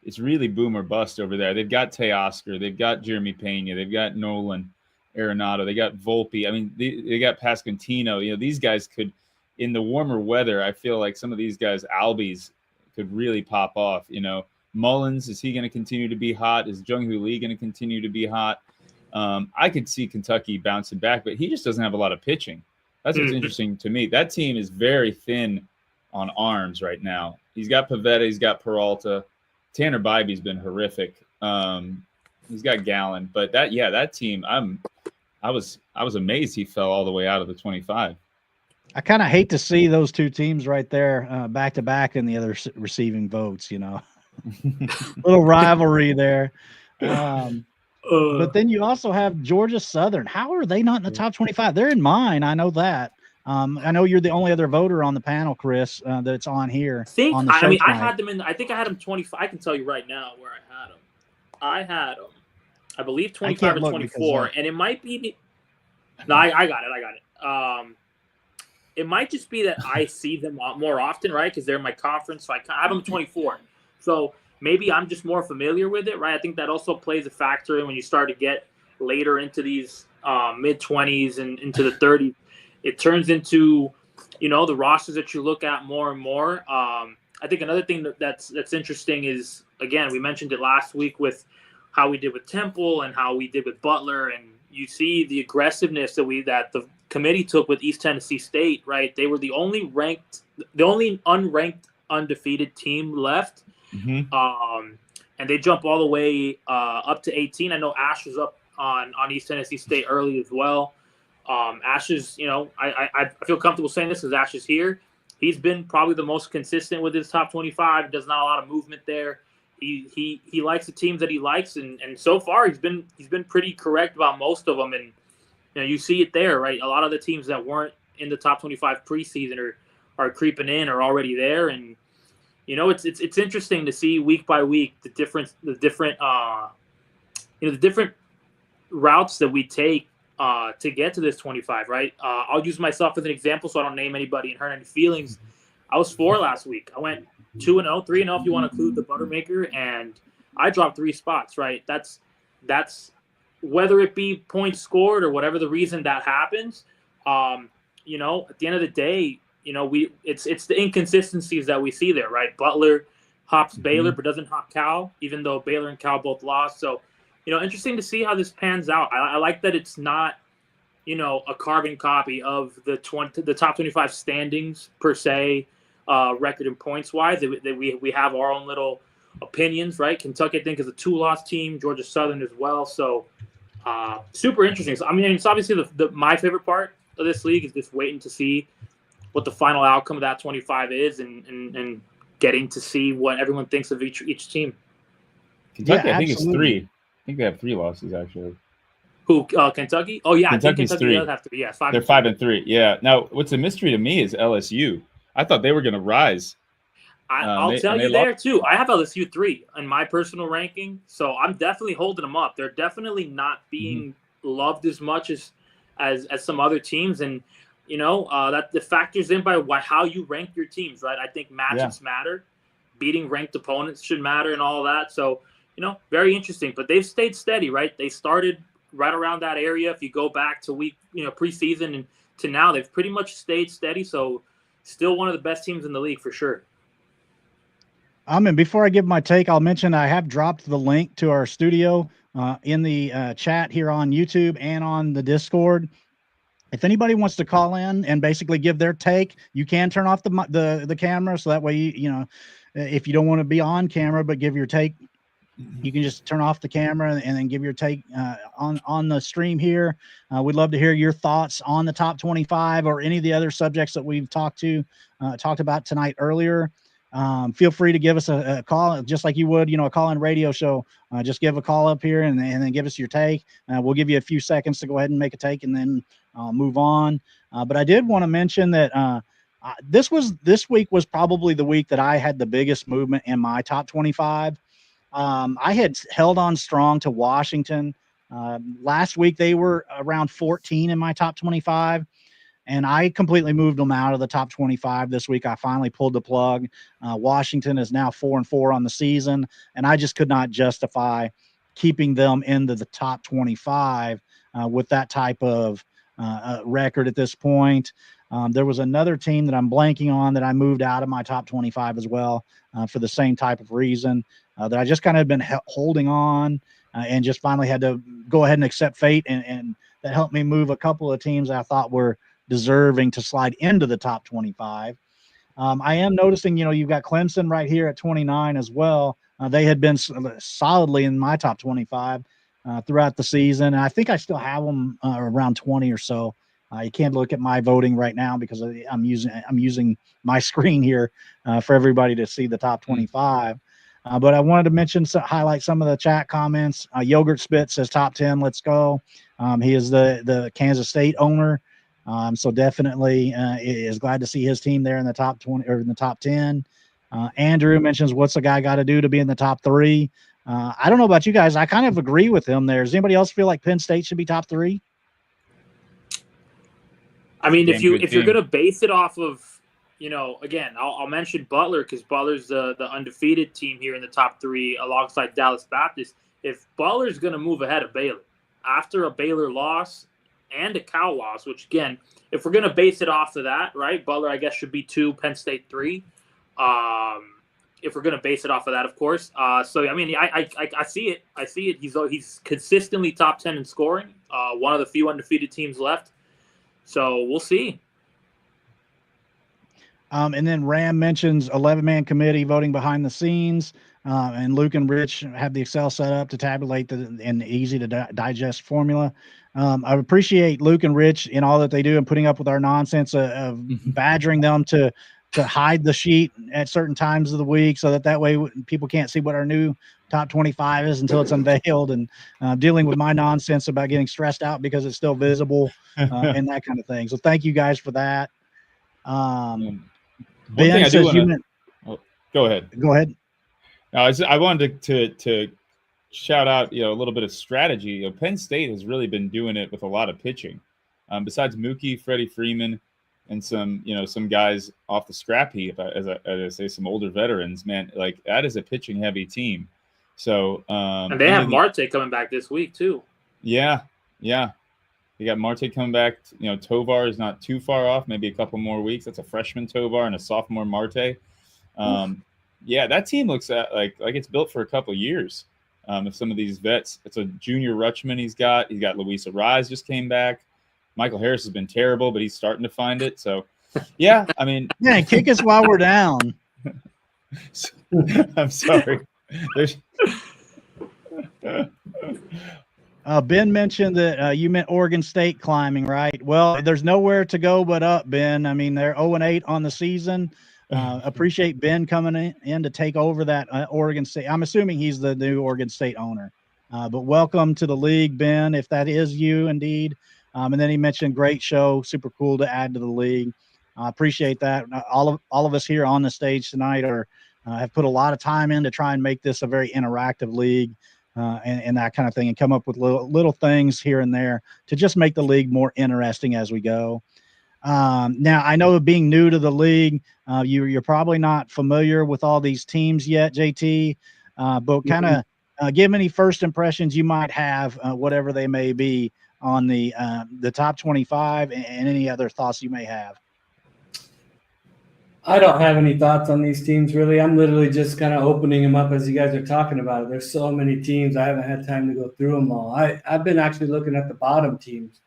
it's really boom or bust over there. They've got Teoscar, they've got Jeremy Pena, they've got Nolan Arenado, they got Volpe. I mean, they got Pasquantino. You know, these guys could, in the warmer weather, I feel like some of these guys, Albies, could really pop off. You know, Mullins, is he going to continue to be hot? Is Jung-Hoo Lee going to continue to be hot? I could see Kentucky bouncing back, but he just doesn't have a lot of pitching. That's what's interesting to me. That team is very thin on arms right now. He's got Pivetta, he's got Peralta. Tanner Bybee's been horrific. He's got Gallen, but that team, I was amazed he fell all the way out of the 25. I kind of hate to see those two teams right there back to back in the other receiving votes, you know. Little rivalry there. But then you also have Georgia Southern. How are they not in the top 25? They're in mine. I know that. I know you're the only other voter on the panel, Chris, that's on here. I had them in. I think I had them 25. I can tell you right now where I had them. I had them, I believe 25 or 24, and it might be. No, I got it. It might just be that I see them more often, right? Because they're in my conference, so I have them 24. So maybe I'm just more familiar with it, right? I think that also plays a factor in when you start to get later into these mid-20s and into the 30s. It turns into, you know, the rosters that you look at more and more. I think another thing that's interesting is, again, we mentioned it last week with how we did with Temple and how we did with Butler, and you see the aggressiveness that the committee took with East Tennessee State, right? They were the only unranked undefeated team left, and they jump all the way up to 18. I know Ash was up on East Tennessee State early as well. Ash is, you know, I feel comfortable saying this because Ash is here. He's been probably the most consistent with his top 25. Does not a lot of movement there. He likes the teams that he likes, and so far he's been pretty correct about most of them. And you know, you see it there, right? A lot of the teams that weren't in the top 25 preseason are creeping in, or already there. And you know, it's interesting to see week by week the different routes that we take to get to this 25, right? I'll use myself as an example so I don't name anybody and hurt any feelings. I was 4 last week. I went 2-0, 3-0 if you want to include the Buttermaker, and I dropped 3 spots, right? That's whether it be points scored or whatever the reason that happens. You know, at the end of the day, you know, it's the inconsistencies that we see there, right? Butler hops Baylor but doesn't hop Cal, even though Baylor and Cal both lost. So, you know, interesting to see how this pans out. I like that it's not, you know, a carbon copy of the top 25 standings per se, record and points wise. That we have our own little opinions, right? Kentucky, I think, is a 2-loss team. Georgia Southern as well. So super interesting. So I mean, it's obviously my favorite part of this league is just waiting to see what the final outcome of that 25 is, and getting to see what everyone thinks of each team. Kentucky, yeah, I think it's 3. I think they have 3 losses actually. Who? Kentucky? Oh yeah, Kentucky's I think Kentucky does have 3. Yeah, 5. They're 5-3. Yeah. Now, what's a mystery to me is LSU. I thought they were going to rise. I'll tell you there too. I have LSU 3 in my personal ranking, so I'm definitely holding them up. They're definitely not being loved as much as some other teams, and you know that the factors in by how you rank your teams, right? I think matchups matter. Beating ranked opponents should matter, and all of that. So, you know, very interesting. But they've stayed steady, right? They started right around that area. If you go back to preseason and to now, they've pretty much stayed steady. So, still one of the best teams in the league for sure. And before I give my take, I'll mention I have dropped the link to our studio in the chat here on YouTube and on the Discord. If anybody wants to call in and basically give their take, you can turn off the camera, so that way you know, if you don't want to be on camera but give your take, you can just turn off the camera and then give your take on the stream here. We'd love to hear your thoughts on the top 25 or any of the other subjects that we've talked about tonight earlier. feel free to give us a call, just like you would, a call-in radio show. Just give a call up here and then give us your take. We'll give you a few seconds to go ahead and make a take and then move on. But I did want to mention that this week was probably the week that I had the biggest movement in my top 25. I had held on strong to Washington. Last week, they were around 14 in my top 25. And I completely moved them out of the top 25 this week. I finally pulled the plug. Washington is now 4-4 on the season, and I just could not justify keeping them into the top 25 with that type of record at this point. There was another team that I'm blanking on that I moved out of my top 25 as well for the same type of reason that I just kind of been holding on and just finally had to go ahead and accept fate, and that helped me move a couple of teams I thought were deserving to slide into the top 25. I am noticing, you've got Clemson right here at 29 as well. They had been solidly in my top 25 throughout the season. And I think I still have them around 20 or so. You can't look at my voting right now because I'm using my screen here for everybody to see the top 25. But I wanted to highlight some of the chat comments. Yogurt Spit says top 10. Let's go. He is the Kansas State owner. So definitely is glad to see his team there in the top 20 or in the top 10. Andrew mentions, what's a guy got to do to be in the top 3? I don't know about you guys. I kind of agree with him there. Does anybody else feel like Penn State should be top 3? I mean, if you're going to base it off of, again, I'll mention Butler because Butler's the undefeated team here in the top 3 alongside Dallas Baptist. If Butler's going to move ahead of Baylor after a Baylor loss and a Cal loss, which again, if we're going to base it off of that, right, Butler, I guess, should be 2, Penn State 3. If we're going to base it off of that, of course. So, I mean, I see it. I see it. He's consistently top 10 in scoring, one of the few undefeated teams left. So we'll see. And then Ram mentions 11-man committee voting behind the scenes. And Luke and Rich have the Excel set up to tabulate and easy to digest formula. I appreciate Luke and Rich in all that they do and putting up with our nonsense of badgering them to hide the sheet at certain times of the week so that way people can't see what our new top 25 is until it's unveiled, and dealing with my nonsense about getting stressed out because it's still visible and that kind of thing. So thank you guys for that. Ben says go ahead. Go ahead. I wanted to shout out, a little bit of strategy. Penn State has really been doing it with a lot of pitching. Besides Mookie, Freddie Freeman, and some guys off the scrap heap, as I say, some older veterans, man, like that is a pitching heavy team. So and they have Marte coming back this week too. Yeah. You got Marte coming back. Tovar is not too far off, maybe a couple more weeks. That's a freshman Tovar and a sophomore Marte. Yeah, that team looks like it's built for a couple of years. If some of these vets, it's a junior Rutschman he's got Luis Arraez just came back. Michael Harris has been terrible, but he's starting to find it. So, yeah, I mean, yeah, kick us while we're down. I'm sorry. Ben mentioned that you meant Oregon State climbing, right? Well, there's nowhere to go but up, Ben. I mean, they're 0-8 on the season. Appreciate Ben coming in to take over that Oregon State. I'm assuming he's the new Oregon State owner. But welcome to the league, Ben, if that is you indeed. And then he mentioned great show, super cool to add to the league. I appreciate that. All of us here on the stage tonight have put a lot of time in to try and make this a very interactive league and that kind of thing, and come up with little things here and there to just make the league more interesting as we go. Now, I know being new to the league, you're probably not familiar with all these teams yet, JT, but kind of give any first impressions you might have, whatever they may be, on the top 25 and any other thoughts you may have. I don't have any thoughts on these teams, really. I'm literally just kind of opening them up as you guys are talking about it. There's so many teams. I haven't had time to go through them all. I've been actually looking at the bottom teams.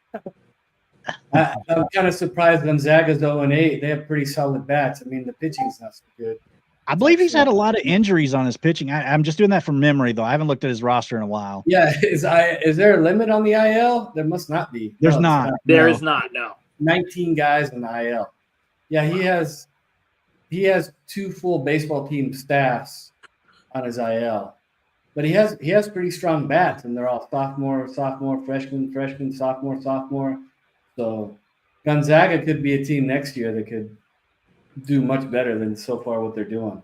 I'm kind of surprised Gonzaga's 0-8. They have pretty solid bats. I mean, the pitching's not so good. I believe he's had a lot of injuries on his pitching. I'm just doing that from memory, though. I haven't looked at his roster in a while. Yeah, is there a limit on the IL? There must not be. There's not. There is not. No. 19 guys in the IL. Yeah, he he has 2 full baseball team staffs on his IL, but he has pretty strong bats, and they're all sophomore, freshman, sophomore. So Gonzaga could be a team next year that could do much better than so far what they're doing.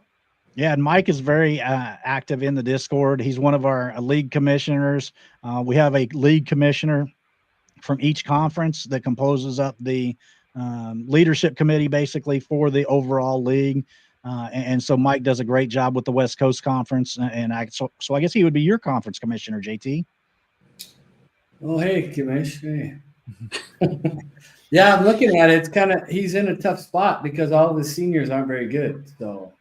Yeah, and Mike is very active in the Discord. He's one of our league commissioners. We have a league commissioner from each conference that composes up the leadership committee, basically, for the overall league. And so Mike does a great job with the West Coast Conference. And so I guess he would be your conference commissioner, JT. Oh, hey, Commissioner. Yeah, I'm looking at it. It's he's in a tough spot because all of the seniors aren't very good. So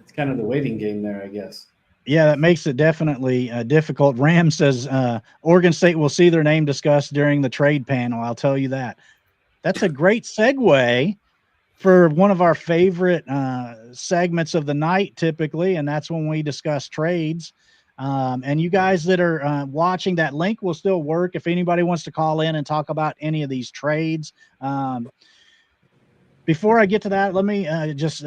it's kind of the waiting game there, I guess. Yeah, that makes it definitely difficult. Ram says Oregon State will see their name discussed during the trade panel. I'll tell you that. That's a great segue for one of our favorite segments of the night, typically, and that's when we discuss trades. And you guys that are watching, that link will still work if anybody wants to call in and talk about any of these trades. Before I get to that, let me just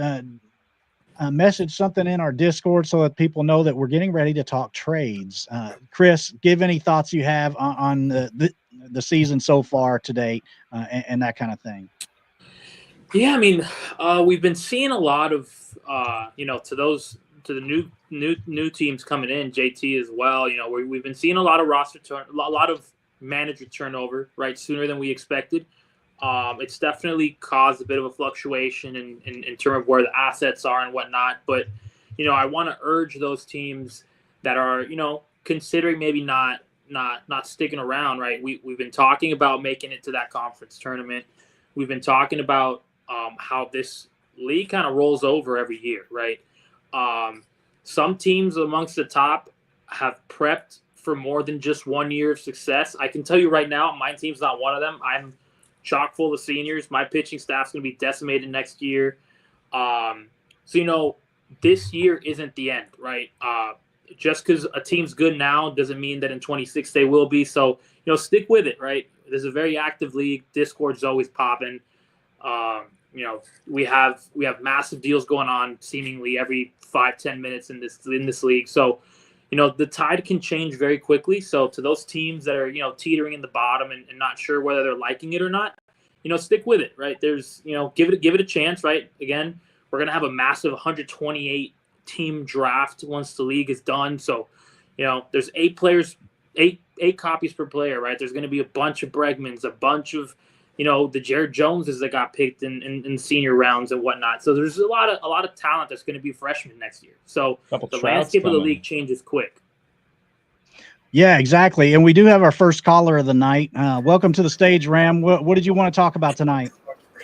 message something in our Discord so that people know that we're getting ready to talk trades. Chris, give any thoughts you have on the season so far to date and that kind of thing. Yeah, I mean, we've been seeing a lot of, to the new teams coming in, JT as well. You know, we've been seeing a lot of a lot of manager turnover, right, sooner than we expected. It's definitely caused a bit of a fluctuation in terms of where the assets are and whatnot. But, you know, I want to urge those teams that are, you know, considering maybe not sticking around, right? We've been talking about making it to that conference tournament. We've been talking about how this league kind of rolls over every year, right? Some teams amongst the top have prepped for more than just 1 year of success. I can tell you right now, my team's not one of them. I'm chock full of seniors. My pitching staff's going to be decimated next year. So, you know, this year isn't the end, right? Just because a team's good now doesn't mean that in 26 they will be. So, you know, stick with it, right? There's a very active league. Discord's always popping. You know, we have massive deals going on seemingly every 5-10 minutes in this league. So, you know, the tide can change very quickly. So to those teams that are, you know, teetering in the bottom and not sure whether they're liking it or not, you know, stick with it, right? There's, you know, give it a chance, right? Again, we're going to have a massive 128 team draft once the league is done. So, you know, there's 8 copies per player, right? There's going to be a bunch of Bregmans, a bunch of, you know, the Jared Joneses that got picked in senior rounds and whatnot. So there's a lot of talent that's going to be freshmen next year. So the landscape of the league changes quick. Yeah, exactly. And we do have our first caller of the night. Welcome to the stage, Ram. What did you want to talk about tonight?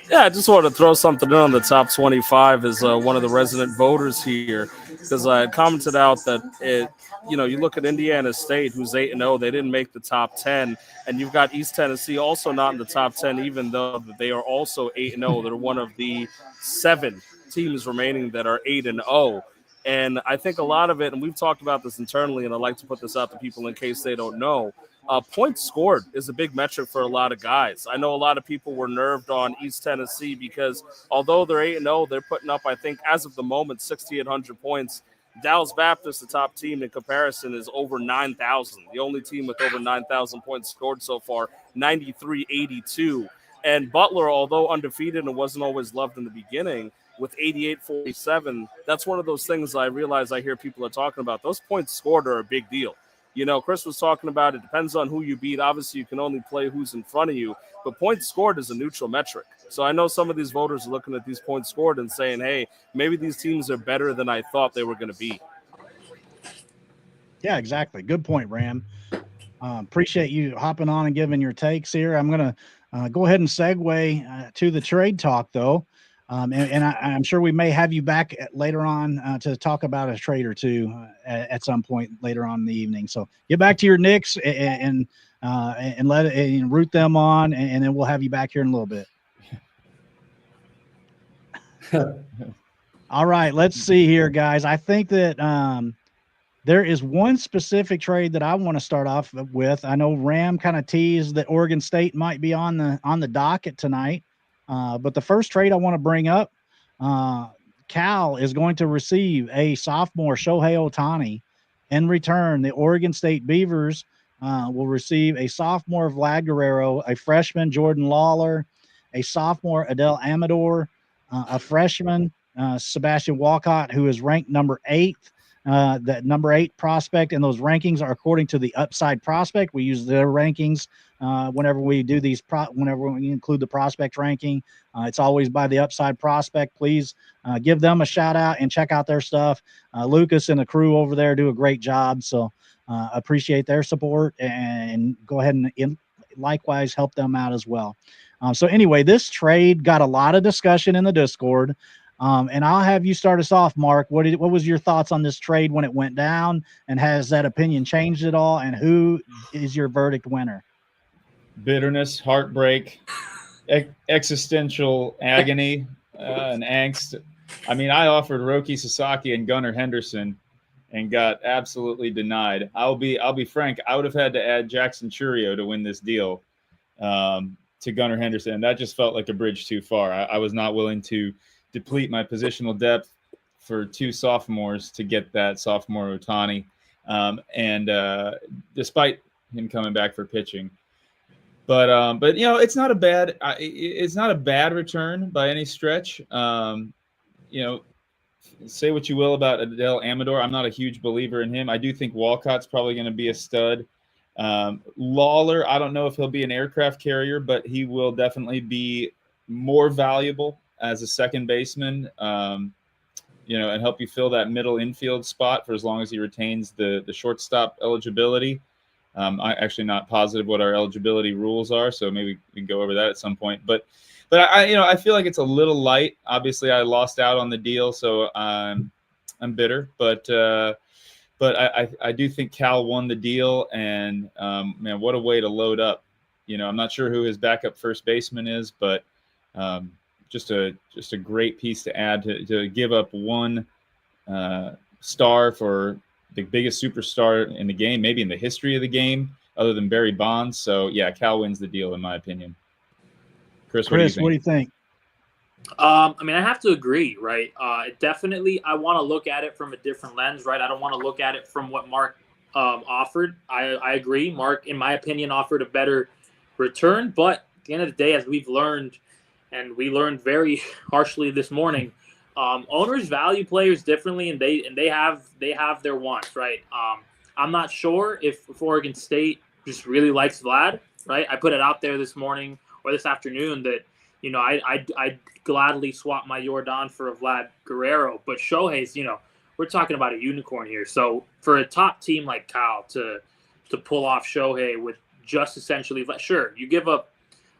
Yeah, I just wanted to throw something in on the top 25 as one of the resident voters here, because I commented out that you look at Indiana State, who's 8-0, they didn't make the top 10, and you've got East Tennessee also not in the top 10, even though they are also 8-0. They're one of the 7 teams remaining that are 8-0. And I think a lot of it, and we've talked about this internally, and I'd like to put this out to people in case they don't know, points scored is a big metric for a lot of guys. I know a lot of people were nerved on East Tennessee because although they're 8-0, they're putting up, I think, as of the moment, 6,800 points. Dallas Baptist, the top team in comparison, is over 9,000. The only team with over 9,000 points scored so far, 93-82. And Butler, although undefeated and wasn't always loved in the beginning, with 88-47, that's one of those things I realize I hear people are talking about. Those points scored are a big deal. You know, Chris was talking about it depends on who you beat. Obviously, you can only play who's in front of you, but points scored is a neutral metric. So I know some of these voters are looking at these points scored and saying, hey, maybe these teams are better than I thought they were going to be. Yeah, exactly. Good point, Ram. Appreciate you hopping on and giving your takes here. I'm going to go ahead and segue to the trade talk, though. And I'm sure we may have you back later on to talk about a trade or two at some point later on in the evening. So get back to your Knicks and let it and root them on, and then we'll have you back here in a little bit. All right, let's see here, guys. I think that there is one specific trade that I want to start off with. I know Ram kind of teased that Oregon State might be on the docket tonight. But the first trade I want to bring up Cal is going to receive a sophomore Shohei Ohtani. In return, the Oregon State Beavers will receive a sophomore Vlad Guerrero, a freshman Jordan Lawler, a sophomore Adele Amador, a freshman Sebastian Walcott, who is ranked number 8. That number 8 prospect, and those rankings are according to the Upside Prospect. We use their rankings whenever we do these. Whenever we include the prospect ranking, it's always by the Upside Prospect. Please give them a shout out and check out their stuff. Lucas and the crew over there do a great job, so appreciate their support, and go ahead and likewise help them out as well. So anyway, this trade got a lot of discussion in the Discord. And I'll have you start us off, Mark. What was your thoughts on this trade when it went down, and has that opinion changed at all? And who is your verdict winner? Bitterness, heartbreak, existential agony, and angst. I mean, I offered Roki Sasaki and Gunnar Henderson and got absolutely denied. I'll be frank. I would have had to add Jackson Churio to win this deal to Gunnar Henderson. And that just felt like a bridge too far. I was not willing to deplete my positional depth for 2 sophomores to get that sophomore Ohtani. And despite him coming back for pitching, but it's not a bad return by any stretch. Say what you will about Adele Amador. I'm not a huge believer in him. I do think Walcott's probably going to be a stud. Lawler, I don't know if he'll be an aircraft carrier, but he will definitely be more valuable as a second baseman, and help you fill that middle infield spot for as long as he retains the shortstop eligibility. I'm actually not positive what our eligibility rules are, so maybe we can go over that at some point. But I feel like it's a little light. Obviously, I lost out on the deal, so I'm bitter. But I do think Cal won the deal, and man, what a way to load up. I'm not sure who his backup first baseman is, but just a great piece to add to give up one star for the biggest superstar in the game, maybe in the history of the game, other than Barry Bonds. So yeah, Cal wins the deal in my opinion. Chris, what do you think? I mean, I have to agree, right? Definitely, I want to look at it from a different lens, right? I don't want to look at it from what Mark offered. I agree. Mark, in my opinion, offered a better return, but at the end of the day, as we've learned, and we learned very harshly this morning, owners value players differently, and they have their wants, right? I'm not sure if Oregon State just really likes Vlad, right? I put it out there this morning or this afternoon that I'd gladly swap my Jordan for a Vlad Guerrero, but Shohei's, we're talking about a unicorn here. So for a top team like Cal to pull off Shohei with just essentially, sure, you give up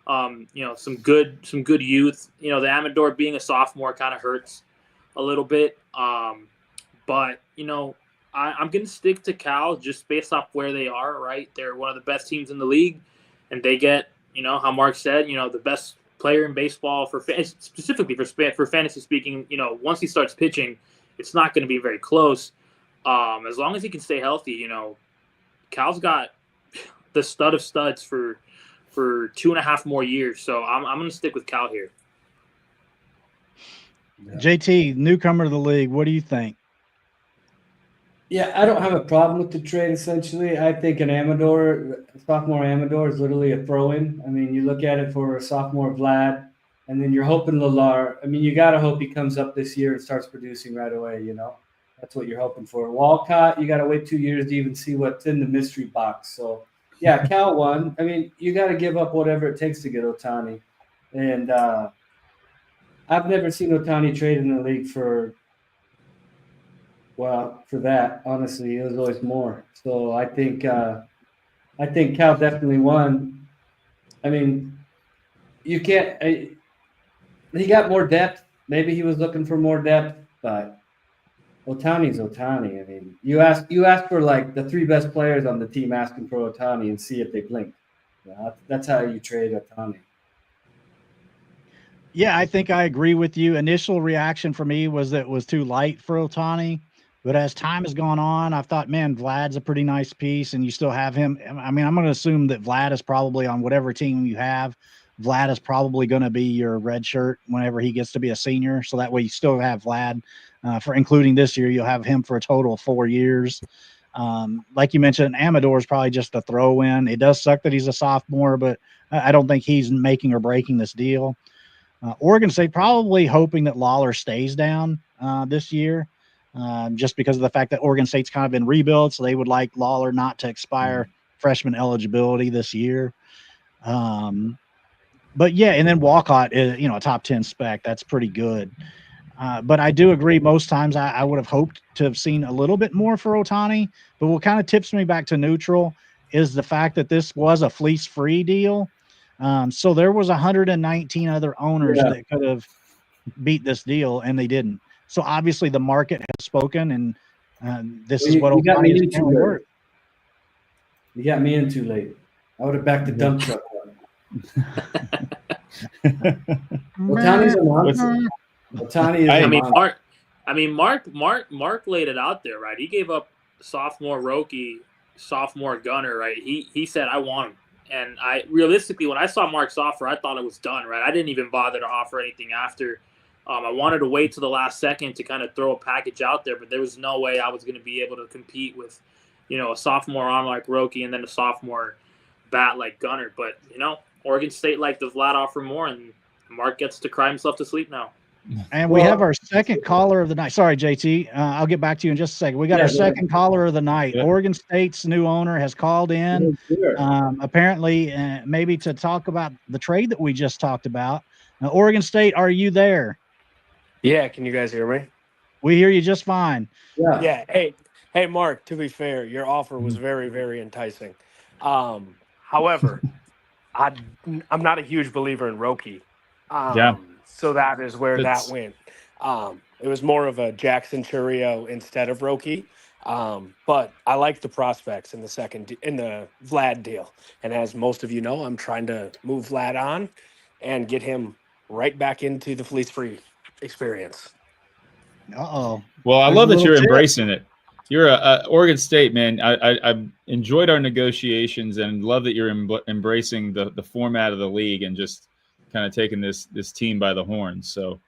some good youth. The Amador being a sophomore kind of hurts a little bit. But I'm going to stick to Cal just based off where they are, right? They're one of the best teams in the league, and they get, how Mark said, the best player in baseball specifically for fantasy speaking. Once he starts pitching, it's not going to be very close. As long as he can stay healthy, Cal's got the stud of studs for 2.5 more years. So I'm going to stick with Cal here. Yeah. JT, newcomer to the league. What do you think? Yeah, I don't have a problem with the trade, essentially. I think sophomore Amador is literally a throw-in. I mean, you look at it for sophomore Vlad, and then you're hoping Lilar. I mean, you got to hope he comes up this year and starts producing right away, That's what you're hoping for. Walcott, you got to wait 2 years to even see what's in the mystery box. So, yeah, Cal won. I mean, you got to give up whatever it takes to get Ohtani. And I've never seen Ohtani trade in the league for that. Honestly, it was always more. So I think Cal definitely won. I mean, you can't. He got more depth. Maybe he was looking for more depth, but Ohtani's Ohtani. I mean, you ask for like the 3 best players on the team asking for Ohtani and see if they blink. That's how you trade Ohtani. Yeah, I think I agree with you. Initial reaction for me was that it was too light for Ohtani. But as time has gone on, I've thought, man, Vlad's a pretty nice piece, and you still have him. I mean, I'm going to assume that Vlad is probably on whatever team you have. Vlad is probably going to be your red shirt whenever he gets to be a senior. So that way you still have Vlad for including this year. You'll have him for a total of 4 years. Like you mentioned, Amador is probably just a throw in. It does suck that he's a sophomore, but I don't think he's making or breaking this deal. Oregon State probably hoping that Lawler stays down this year, just because of the fact that Oregon State's kind of been rebuilt. So they would like Lawler not to expire freshman eligibility this year. But yeah, and then Walcott is, a top 10 spec. That's pretty good. But I do agree most times I would have hoped to have seen a little bit more for Ohtani. But what kind of tips me back to neutral is the fact that this was a fleece-free deal. So there was 119 other owners that could have beat this deal, and they didn't. So obviously the market has spoken, and this is what Ohtani is currently worth. You got me in too late. I would have backed the dump truck one. Ohtani's a monster. Ohtani is Mark laid it out there, right? He gave up sophomore Roki, sophomore Gunner, right? He said, I want him. And I realistically, when I saw Mark's offer, I thought it was done, right? I didn't even bother to offer anything after. I wanted to wait till the last second to kind of throw a package out there, but there was no way I was going to be able to compete with, a sophomore arm like Roki and then a sophomore bat like Gunner. But, Oregon State liked the Vlad offer more, and Mark gets to cry himself to sleep now. And we have our second caller of the night. Sorry, JT. I'll get back to you in just a second. We got our second caller of the night. Yeah. Oregon State's new owner has called in, apparently, maybe to talk about the trade that we just talked about. Oregon State, are you there? Yeah. Can you guys hear me? We hear you just fine. Yeah. Hey, Mark, to be fair, your offer was very, very enticing. However, I'm not a huge believer in Roki. So that is where that went. It was more of a Jackson Churio instead of Roki. But I like the prospects in the Vlad deal. And as most of you know, I'm trying to move Vlad on and get him right back into the fleece-free experience. Uh-oh. Well, I love that you're embracing it. You're a Oregon State, man. I enjoyed our negotiations and love that you're embracing the format of the league and just kind of taking this team by the horns. So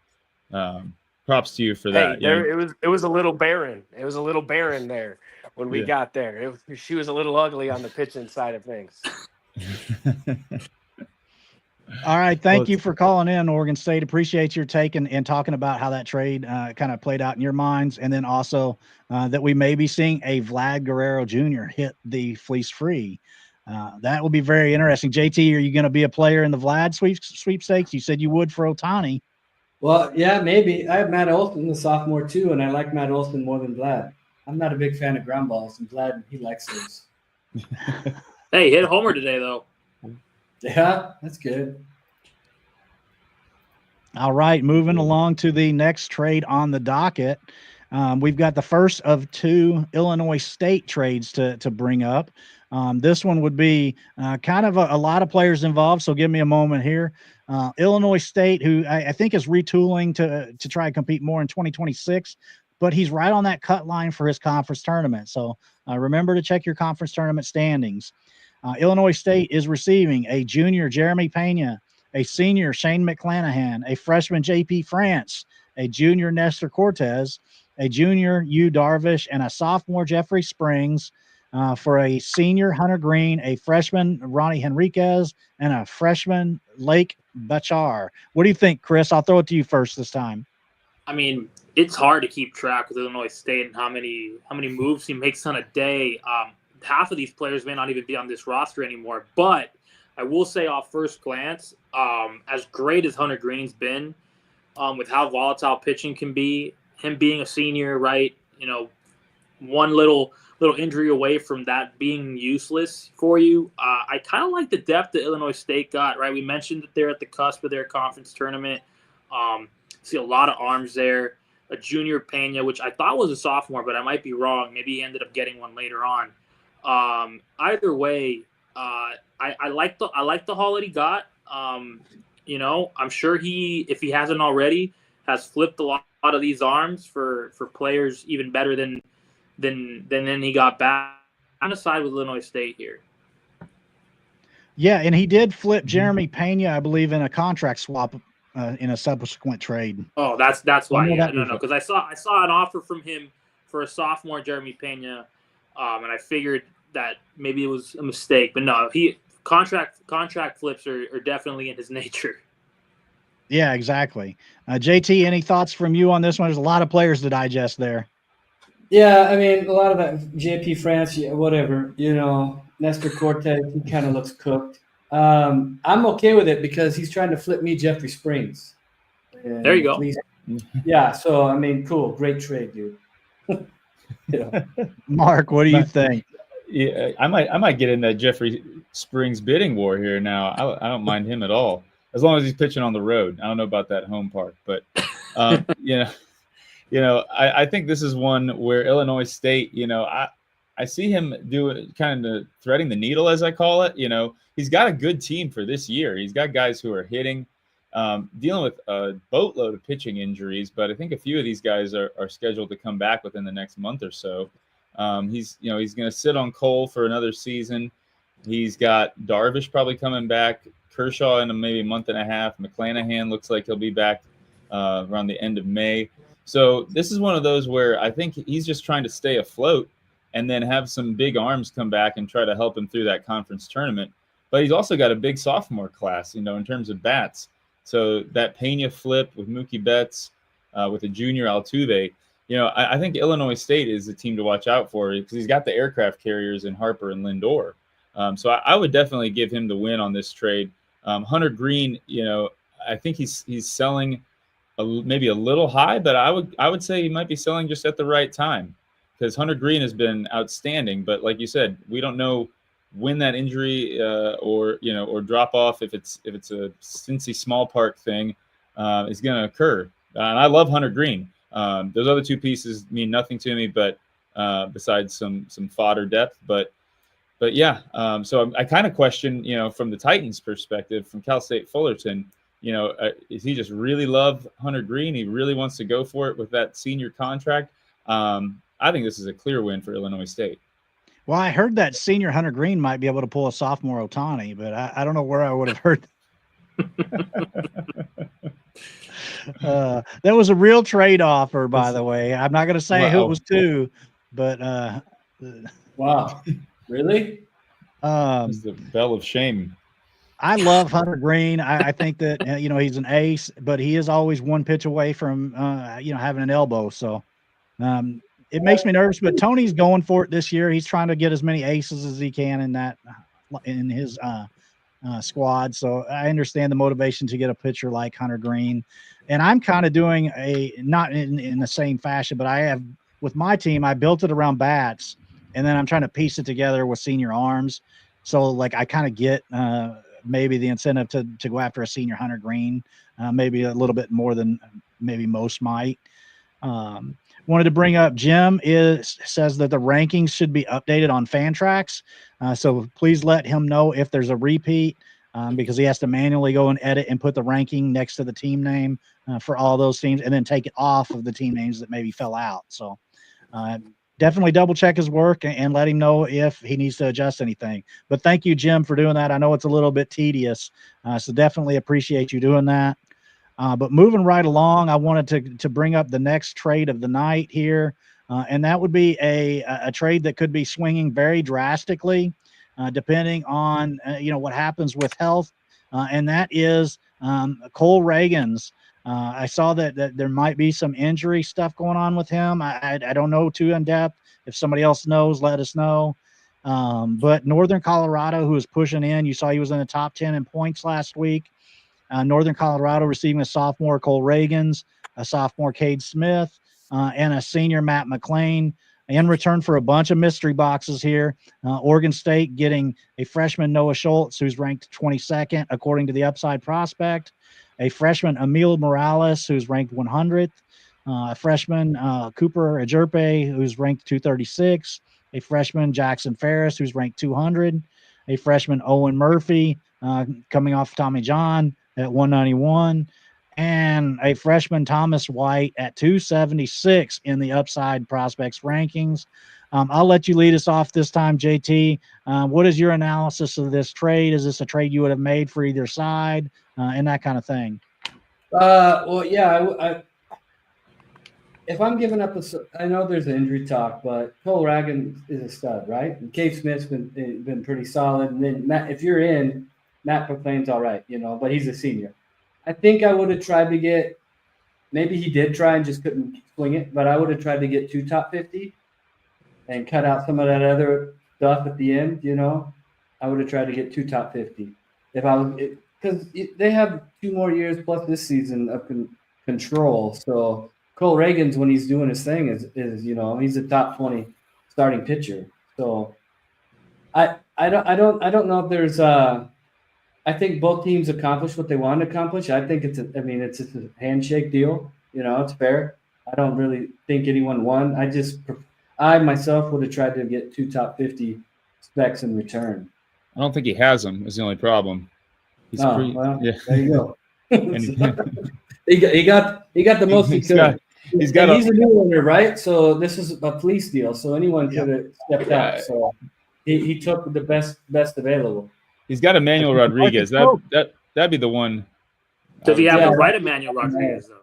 props to you for that. It was a little barren. It was a little barren there when we got there. She was a little ugly on the pitching side of things. All right. Thank you for calling in, Oregon State. Appreciate your take and talking about how that trade kind of played out in your minds. And then also that we may be seeing a Vlad Guerrero Jr. hit the fleece free. That will be very interesting. JT, are you going to be a player in the Vlad sweepstakes? You said you would for Ohtani. Well, yeah, maybe. I have Matt Olson, the sophomore, too, and I like Matt Olson more than Vlad. I'm not a big fan of ground balls, and Vlad, he likes those. Hey, hit a homer today, though. Yeah, that's good. All right, moving along to the next trade on the docket. We've got the first of two Illinois State trades to bring up. This one would be kind of a lot of players involved, so give me a moment here. Illinois State, who I think is retooling to try and compete more in 2026, but he's right on that cut line for his conference tournament. So remember to check your conference tournament standings. Illinois State is receiving a junior Jeremy Pena, a senior Shane McClanahan, a freshman JP France, a junior Nestor Cortez, a junior Yu Darvish, and a sophomore Jeffrey Springs for a senior Hunter Green, a freshman Ronnie Henriquez, and a freshman Lake Bachar. What do you think, Chris? I'll throw it to you first this time. I mean, it's hard to keep track with Illinois State and how many moves he makes on a day. Half of these players may not even be on this roster anymore. But I will say off first glance, as great as Hunter Green's been, with how volatile pitching can be, him being a senior, right? One little injury away from that being useless for you. I kind of like the depth that Illinois State got, right? We mentioned that they're at the cusp of their conference tournament. See a lot of arms there. A junior Pena, which I thought was a sophomore, but I might be wrong. Maybe he ended up getting one later on. Either way, I like the haul that he got. I'm sure if he hasn't already, has flipped a lot of these arms for players even better than he got back. I'm on the side with Illinois State here. Yeah, and he did flip Jeremy Pena, I believe, in a contract swap in a subsequent trade. Oh, that's why. know Yeah, that no, because I saw an offer from him for a sophomore Jeremy Pena, and I figured that maybe it was a mistake. But no, contract flips are definitely in his nature. Yeah, exactly. JT, any thoughts from you on this one? There's a lot of players to digest there. Yeah, I mean, a lot of that JP France, yeah, whatever, Nestor Cortez, he kind of looks cooked. I'm okay with it because he's trying to flip me Jeffrey Springs. There you go. Yeah, so, I mean, cool. Great trade, dude. Mark, what do you think? Yeah, I might get in that Jeffrey Springs bidding war here now. I don't mind him at all, as long as he's pitching on the road. I don't know about that home park, but I think this is one where Illinois State, I see him doing kind of threading the needle, as I call it. He's got a good team for this year. He's got guys who are hitting, dealing with a boatload of pitching injuries, but I think a few of these guys are scheduled to come back within the next month or so. He's going to sit on Cole for another season. He's got Darvish probably coming back, Kershaw in maybe a month and a half. McClanahan looks like he'll be back around the end of May. So this is one of those where I think he's just trying to stay afloat and then have some big arms come back and try to help him through that conference tournament. But he's also got a big sophomore class, in terms of bats. So that Pena flip with Mookie Betts, with a junior Altuve, I think Illinois State is the team to watch out for because he's got the aircraft carriers in Harper and Lindor. So I would definitely give him the win on this trade. Hunter Green, I think he's selling maybe a little high, but I would say he might be selling just at the right time because Hunter Green has been outstanding. But like you said, we don't know when that injury or drop off, if it's a Cincy small park thing, is going to occur. And I love Hunter Green. Those other two pieces mean nothing to me, but besides some fodder depth. But yeah, so I kind of question, from the Titans' perspective, from Cal State Fullerton, is he just really love Hunter Green? He really wants to go for it with that senior contract. I think this is a clear win for Illinois State. Well, I heard that senior Hunter Green might be able to pull a sophomore Ohtani, but I don't know where I would have heard. That was a real trade offer, by the way. I'm not going to say who it was to, but wow, really? It's the bell of shame. I love Hunter Green. I think that he's an ace, but he is always one pitch away from having an elbow. So it makes me nervous. But Tony's going for it this year. He's trying to get as many aces as he can in his squad. So I understand the motivation to get a pitcher like Hunter Green. And I'm kind of doing not in the same fashion, but I have with my team, I built it around bats, and then I'm trying to piece it together with senior arms. So like I kind of get maybe the incentive to go after a senior Hunter Green, maybe a little bit more than maybe most might. Wanted to bring up Jim says that the rankings should be updated on Fantrax. So please let him know if there's a repeat because he has to manually go and edit and put the ranking next to the team name for all those teams and then take it off of the team names that maybe fell out. So definitely double check his work and let him know if he needs to adjust anything. But thank you, Jim, for doing that. I know it's a little bit tedious, so definitely appreciate you doing that. But moving right along, I wanted to bring up the next trade of the night here, and that would be a trade that could be swinging very drastically, depending on what happens with health, and that is Cole Reagans. I saw that there might be some injury stuff going on with him. I don't know too in depth. If somebody else knows, let us know. But Northern Colorado, who is pushing in, you saw he was in the top 10 in points last week. Northern Colorado receiving a sophomore Cole Reagans, a sophomore Cade Smith, and a senior Matt McLean. In return for a bunch of mystery boxes here, Oregon State getting a freshman Noah Schultz, who's ranked 22nd according to the Upside Prospect, a freshman Emil Morales, who's ranked 100th, a freshman Cooper Ajerpe, who's ranked 236, a freshman Jackson Ferris, who's ranked 200, a freshman Owen Murphy, coming off Tommy John at 191, and a freshman Thomas White at 276 in the Upside Prospects rankings. I'll let you lead us off this time, JT. What is your analysis of this trade? Is this a trade you would have made for either side, and that kind of thing? Well, yeah, if I'm giving up I know there's an injury talk, but Cole Ragan is a stud, right? And Cave Smith's been pretty solid. And then Matt, if you're in, Matt McLean's all right, but he's a senior. I think I would have tried to get, maybe he did try and just couldn't swing it, but I would have tried to get 2 top 50 and cut out some of that other stuff at the end, I would have tried to get 2 top 50 if I was, because they have 2 more years plus this season of control. So Cole Reagan's, when he's doing his thing, is he's a top 20 starting pitcher. So I don't know if there's I think both teams accomplished what they wanted to accomplish. I think it's a handshake deal. It's fair. I don't really think anyone won. I myself would have tried to get 2 top 50 specs in return. I don't think he has them. Is the only problem. There you go. he got the most he could. He's a new owner, right? So this is a fleece deal. So anyone could have stepped up. So he took the best available. He's got Emmanuel Rodriguez. That'd be the one. Does he have the right Emmanuel Rodriguez though?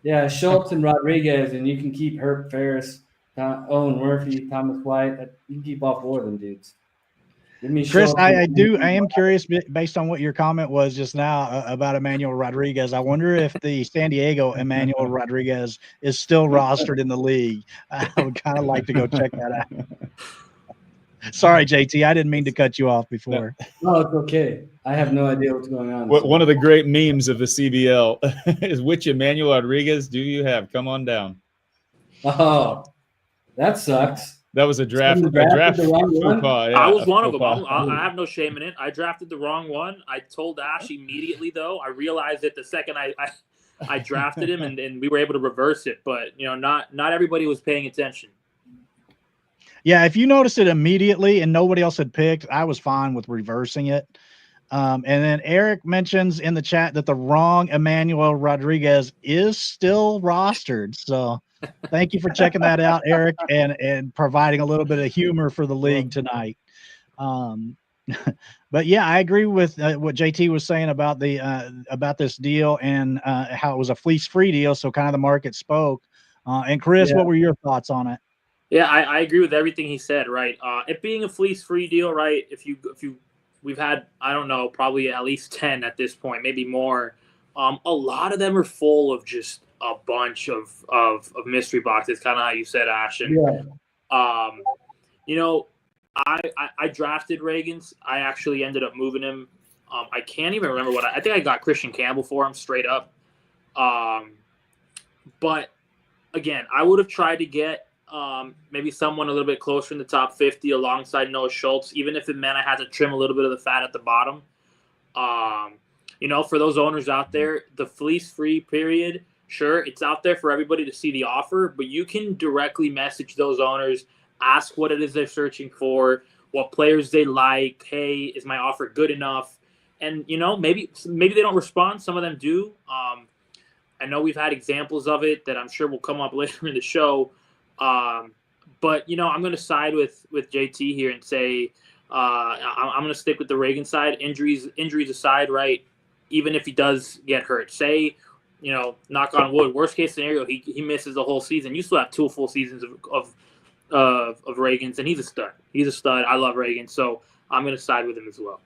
Yeah, Schultz and Rodriguez, and you can keep Herb Ferris, Owen Murphy, Thomas White. You can keep all 4 of them dudes. Chris, I am curious, based on what your comment was just now about Emmanuel Rodriguez. I wonder if the San Diego Emmanuel Rodriguez is still rostered in the league. I would kind of like to go check that out. Sorry, JT, I didn't mean to cut you off before. No, it's okay. I have no idea what's going on. One of the great memes of the CBL is, which Emmanuel Rodriguez do you have? Come on down. Oh, that sucks. That was a draft. Yeah. I was one of them. I have no shame in it. I drafted the wrong one. I told Ash immediately, though. I realized it the second I drafted him, and we were able to reverse it. But not everybody was paying attention. Yeah, if you noticed it immediately and nobody else had picked, I was fine with reversing it. And then Eric mentions in the chat that the wrong Emmanuel Rodriguez is still rostered. So thank you for checking that out, Eric, and providing a little bit of humor for the league tonight. But yeah, I agree with what JT was saying about about this deal and how it was a fleece-free deal. So kind of the market spoke. And Chris, what were your thoughts on it? Yeah, I agree with everything he said. Right, it being a fleece-free deal, right? If we've had, I don't know, probably at least 10 at this point, maybe more. A lot of them are full of just a bunch of mystery boxes, kind of how you said, Ash. And, I drafted Reagan's. I actually ended up moving him. I can't even remember I think I got Christian Campbell for him straight up. But again, I would have tried to get maybe someone a little bit closer in the top 50 alongside Noah Schultz, even if it meant I had to trim a little bit of the fat at the bottom. For those owners out there, the fleece-free period, sure, it's out there for everybody to see the offer, but you can directly message those owners, ask what it is they're searching for, what players they like. Hey, is my offer good enough? And, maybe they don't respond. Some of them do. I know we've had examples of it that I'm sure will come up later in the show. But I'm going to side with JT here and say I'm going to stick with the Reagan side. Injuries aside, right? Even if he does get hurt, say, knock on wood, worst case scenario, he misses the whole season. You still have 2 full seasons of Reagan's, and he's a stud. He's a stud. I love Reagan, so I'm going to side with him as well.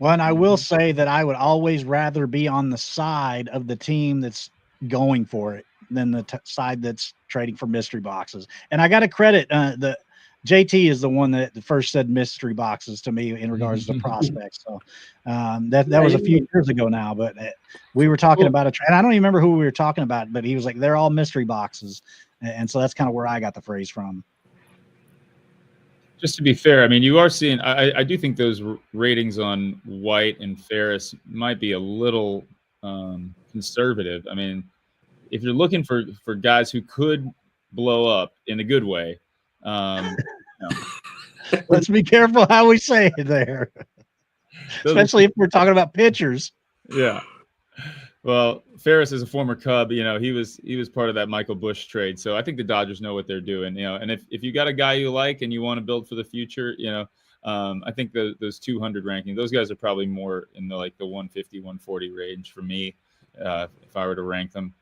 Well, and I will say that I would always rather be on the side of the team that's going for it than the side that's trading for mystery boxes. And I got to credit the JT is the one that first said mystery boxes to me in regards to prospects. So that was a few years ago now, but we were talking about and I don't even remember who we were talking about, but he was like, they're all mystery boxes. And so that's kind of where I got the phrase from. Just to be fair, I mean, you are seeing, I do think those ratings on White and Ferris might be a little conservative. I mean, if you're looking for guys who could blow up in a good way, let's be careful how we say it there, especially if we're talking about pitchers. Yeah. Well, Ferris is a former Cub. You know, he was part of that Michael Busch trade. So I think the Dodgers know what they're doing. You know, and if you got a guy you like and you want to build for the future, you know, I think those 200 rankings, those guys are probably more in the 150, 140 range for me, if I were to rank them.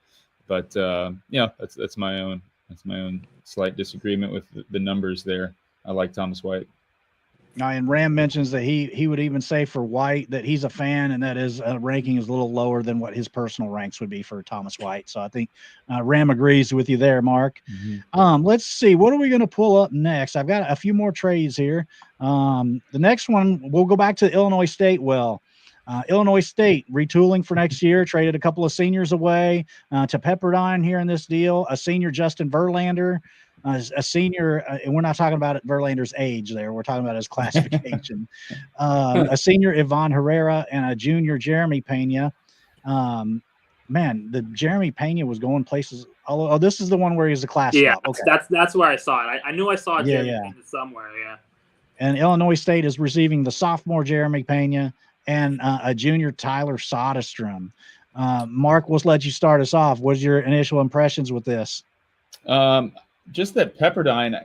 But you know, that's my own slight disagreement with the numbers there. I like Thomas White. And Ram mentions that he would even say for White that he's a fan and that his ranking is a little lower than what his personal ranks would be for Thomas White. So I think Ram agrees with you there, Mark. Mm-hmm. Let's see. What are we going to pull up next? I've got a few more trades here. The next one, we'll go back to Illinois State. Illinois State retooling for next year, traded a couple of seniors away to Pepperdine here in this deal, a senior Justin Verlander, a senior, and we're not talking about Verlander's age there. We're talking about his classification. A senior Ivan Herrera and a junior Jeremy Pena. Man, the Jeremy Pena was going places. Oh, this is the one where he's a class swap. Okay. That's where I saw it. I knew I saw Jeremy Pena somewhere. Yeah. And Illinois State is receiving the sophomore Jeremy Pena and a junior Tyler Soderstrom. Mark, let's let you start us off. What's your initial impressions with this? Just that Pepperdine,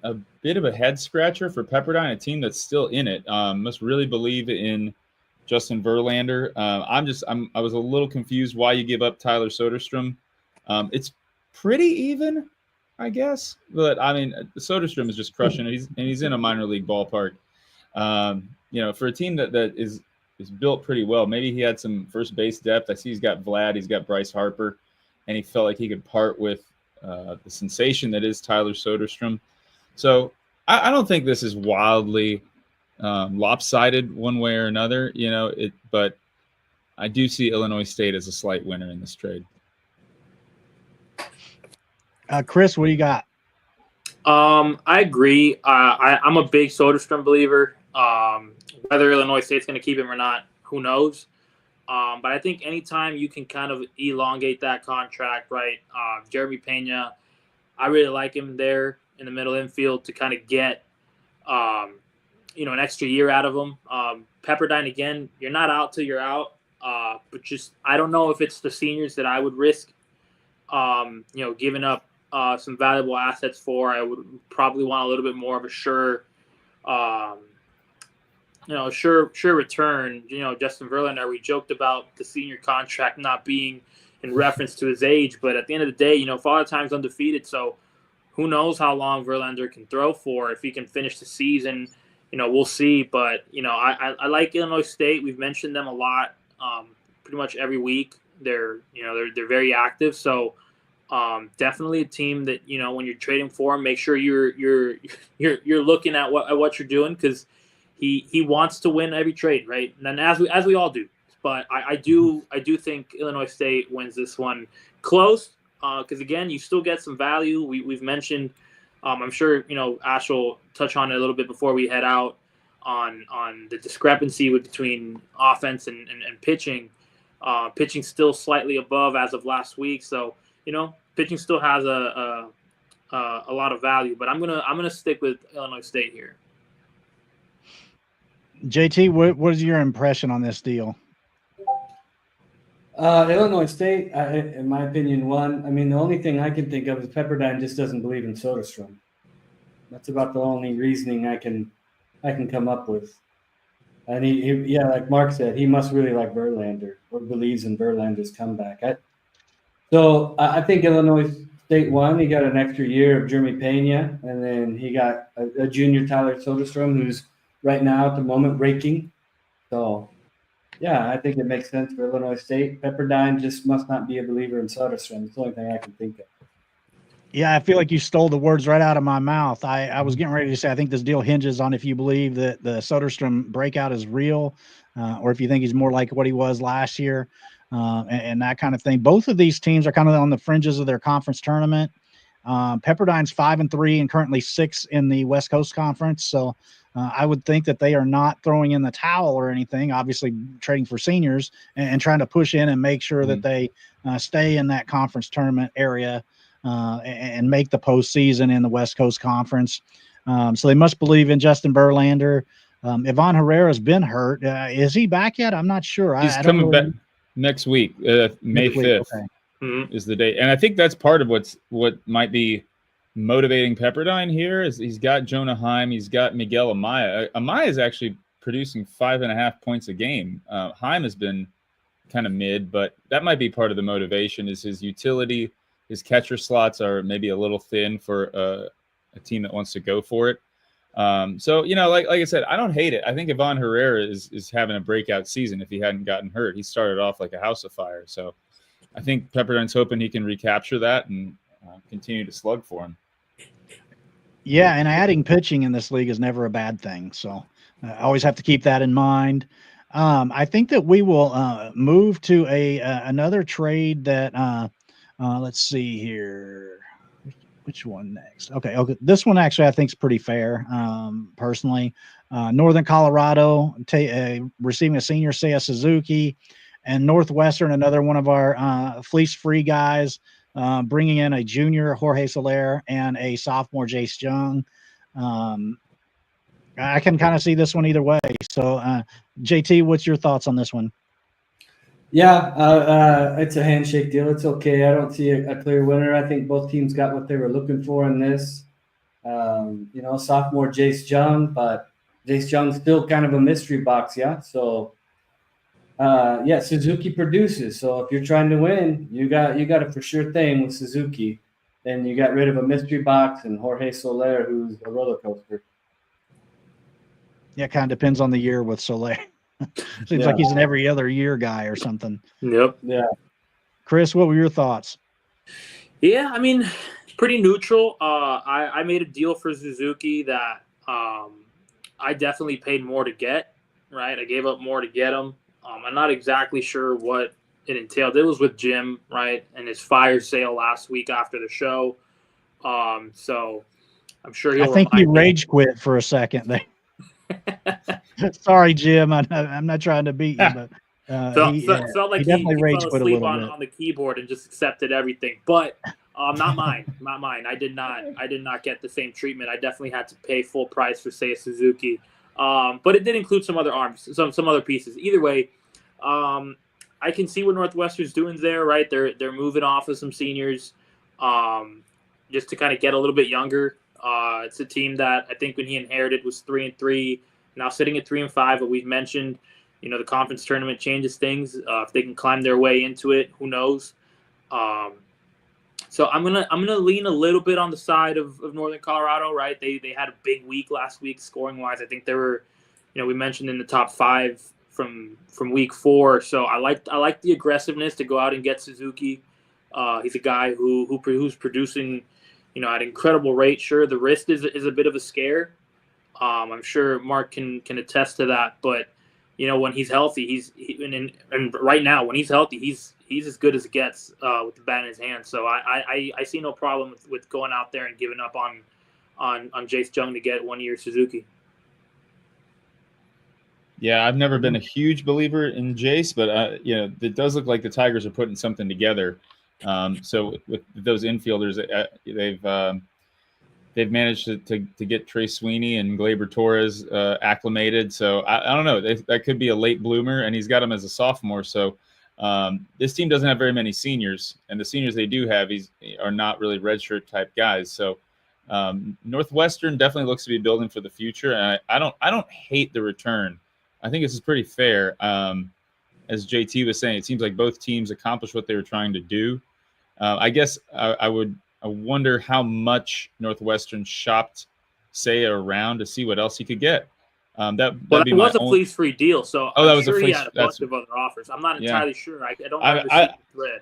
a bit of a head scratcher for Pepperdine, a team that's still in it. Must really believe in Justin Verlander. I was a little confused why you give up Tyler Soderstrom. It's pretty even, I guess, but I mean, Soderstrom is just crushing it. He's in a minor league ballpark. You know, for a team that is built pretty well. Maybe he had some first base depth. I see he's got Vlad, he's got Bryce Harper, and he felt like he could part with the sensation that is Tyler Soderstrom. So I don't think this is wildly lopsided one way or another, you know, but I do see Illinois State as a slight winner in this trade. Chris, what do you got? I agree. I'm a big Soderstrom believer. Whether Illinois State's going to keep him or not, who knows? But I think anytime you can kind of elongate that contract, right? Jeremy Pena, I really like him there in the middle infield to kind of get, you know, an extra year out of him. Pepperdine, again, you're not out till you're out. But just, I don't know if it's the seniors that I would risk, you know, giving up some valuable assets for. I would probably want a little bit more of a sure return. You know, Justin Verlander, we joked about the senior contract not being in reference to his age, but at the end of the day, you know, Father Time's undefeated, so who knows how long Verlander can throw for. If he can finish the season, you know, we'll see. But, you know, I like Illinois State. We've mentioned them a lot, pretty much every week. They're very active, so definitely a team that, you know, when you're trading for them, make sure you're looking at what you're doing, because he wants to win every trade, right? And as we all do. But I do think Illinois State wins this one close, because again, you still get some value. We've mentioned, I'm sure, you know, Ash will touch on it a little bit before we head out on the discrepancy between offense and pitching. Pitching still slightly above as of last week, so, you know, pitching still has a lot of value. But I'm gonna stick with Illinois State here. JT, what is your impression on this deal? Illinois State, in my opinion, won. I mean, the only thing I can think of is Pepperdine just doesn't believe in Soderstrom. That's about the only reasoning I can come up with. And he like Mark said, he must really like Verlander or believes in Verlander's comeback. So I think Illinois State won. He got an extra year of Jeremy Pena, and then he got a junior Tyler Soderstrom, who's right now at the moment raking. So, yeah, I think it makes sense for Illinois State. Pepperdine just must not be a believer in Soderstrom. It's the only thing I can think of. Yeah, I feel like you stole the words right out of my mouth. I was getting ready to say I think this deal hinges on if you believe that the Soderstrom breakout is real, or if you think he's more like what he was last year, and that kind of thing. Both of these teams are kind of on the fringes of their conference tournament. Pepperdine's 5-3 and currently 6 in the West Coast Conference. So I would think that they are not throwing in the towel or anything, obviously trading for seniors and trying to push in and make sure that they stay in that conference tournament area and make the postseason in the West Coast Conference. So they must believe in Justin Verlander. Ivan Herrera's been hurt. Is he back yet? I'm not sure. He's coming back. Next week, May 5th Okay. is the date. And I think that's part of what might be motivating Pepperdine here is he's got Jonah Heim, he's got Miguel Amaya. Amaya is actually producing 5.5 points a game. Heim has been kind of mid, but that might be part of the motivation is his utility. His catcher slots are maybe a little thin for a team that wants to go for it. So, like I said, I don't hate it. I think Ivan Herrera is having a breakout season if he hadn't gotten hurt. He started off like a house of fire. So I think Pepperdine's hoping he can recapture that and continue to slug for him. Yeah, and adding pitching in this league is never a bad thing. So I always have to keep that in mind. I think that we will move to another trade that let's see here. Which one next? Okay. This one actually I think is pretty fair. Personally, Northern Colorado receiving a senior Seiya Suzuki, and Northwestern, another one of our fleece-free guys, bringing in a junior Jorge Soler and a sophomore Jace Jung. I can kind of see this one either way. So, JT, what's your thoughts on this one? Yeah, it's a handshake deal. It's okay. I don't see a clear winner. I think both teams got what they were looking for in this. Sophomore Jace Jung, but Jace Jung's still kind of a mystery box, yeah? So, Suzuki produces. So if you're trying to win, you got a for sure thing with Suzuki. Then you got rid of a mystery box and Jorge Soler, who's a roller coaster. Yeah, kind of depends on the year with Soler. Seems like he's an every other year guy or something. Yep. Yeah. Chris, what were your thoughts? Yeah, I mean, pretty neutral. I made a deal for Suzuki that I definitely paid more to get, right? I gave up more to get him. I'm not exactly sure what it entailed. It was with Jim, right, and his fire sale last week after the show. So I'm sure he'll. I think you rage quit for a second there. Sorry, Jim. I'm not trying to beat you, but felt like he definitely fell asleep on the keyboard and just accepted everything. But not mine. I did not get the same treatment. I definitely had to pay full price for Seiya Suzuki. But it did include some other arms, some other pieces. Either way, I can see what Northwestern's doing there, right? They're moving off of some seniors, just to kind of get a little bit younger. It's a team that I think when he inherited was 3-3, now sitting at 3-5. But we've mentioned, the conference tournament changes things. If they can climb their way into it, who knows? So I'm gonna lean a little bit on the side of Northern Colorado, right? They had a big week last week scoring wise. I think they were, we mentioned in the top 5 from week 4. So I like the aggressiveness to go out and get Suzuki. He's a guy who's producing, at an incredible rate. Sure, the wrist is a bit of a scare. I'm sure Mark can attest to that. But when he's healthy, and right now when he's healthy, he's as good as it gets with the bat in his hand. So I see no problem with going out there and giving up on Jace Jung to get 1 year Suzuki. Yeah, I've never been a huge believer in Jace, but it does look like the Tigers are putting something together. So with those infielders, they've managed to get Trey Sweeney and Gleyber Torres acclimated. So I don't know. That could be a late bloomer, and he's got him as a sophomore. So this team doesn't have very many seniors, and the seniors they do have are not really redshirt type guys. So Northwestern definitely looks to be building for the future. And I don't hate the return. I think this is pretty fair. As JT was saying, it seems like both teams accomplished what they were trying to do. I guess I wonder how much Northwestern shopped Seiya around to see what else he could get. That was a fleece-free deal, so that I'm was sure a he had a bunch of other offers. I'm not entirely sure. I don't remember seeing the thread.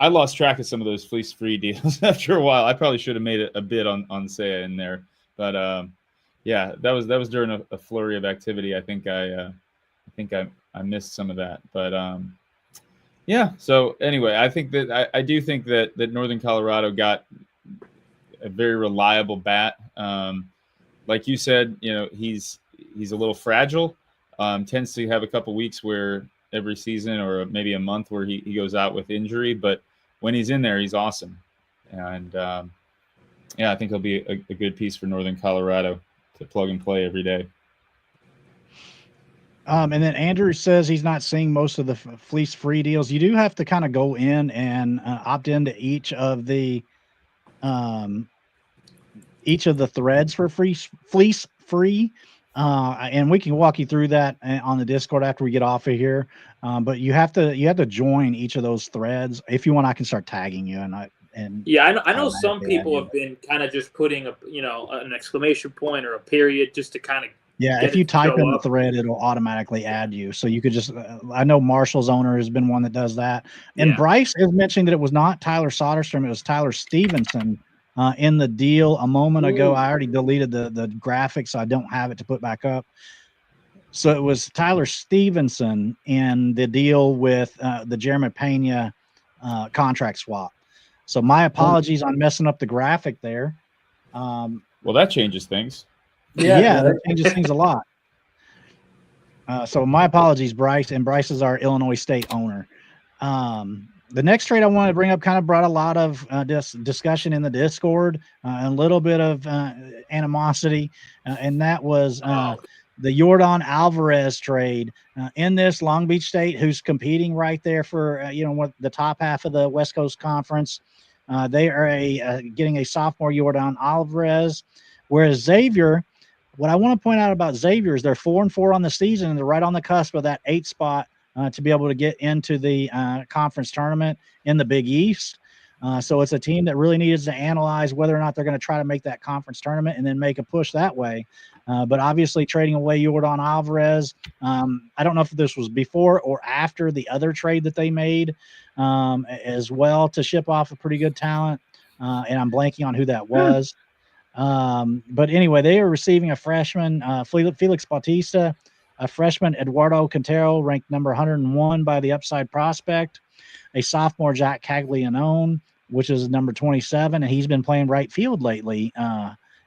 I lost track of some of those fleece-free deals after a while. I probably should have made a bid on Seiya in there, but that was during a flurry of activity. I think I missed some of that, but So anyway, I think that I do think that Northern Colorado got a very reliable bat. Like you said, he's a little fragile. Tends to have a couple weeks where every season or maybe a month where he goes out with injury, but when he's in there, he's awesome. And I think he'll be a good piece for Northern Colorado to plug and play every day. And then Andrew says he's not seeing most of the fleece free deals. You do have to kind of go in and opt into each of the threads for fleece free. And we can walk you through that on the Discord after we get off of here. But you have to join each of those threads. If you want, I can start tagging you I know some people have been kind of just putting an exclamation point or a period just to kind of if you type in the thread, it'll automatically add you. So you could just I know Marshall's owner has been one that does that. And Bryce is mentioning that it was not Tyler Soderstrom, it was Tyler Stevenson in the deal a moment ago. I already deleted the graphics, so I don't have it to put back up. So it was Tyler Stevenson in the deal with the Jeremy Pena contract swap. So my apologies on messing up the graphic there. Well, that changes things. Yeah, that changes things a lot. So my apologies, Bryce. And Bryce is our Illinois State owner. The next trade I wanted to bring up kind of brought a lot of discussion in the Discord, a little bit of animosity, and that was the Yordan Alvarez trade. In this, Long Beach State, who's competing right there for what the top half of the West Coast Conference, they are getting a sophomore Yordan Alvarez, whereas Xavier. What I want to point out about Xavier is they're 4-4 on the season, and they're right on the cusp of that 8th spot to be able to get into the conference tournament in the Big East. So it's a team that really needs to analyze whether or not they're going to try to make that conference tournament and then make a push that way. But obviously trading away Yordan Alvarez, I don't know if this was before or after the other trade that they made as well to ship off a pretty good talent. And I'm blanking on who that was. But anyway, they are receiving a freshman, Felix Bautista, a freshman, Eduardo Quintero, ranked number 101 by the Upside Prospect, a sophomore, Jack Caglianone, which is number 27, and he's been playing right field lately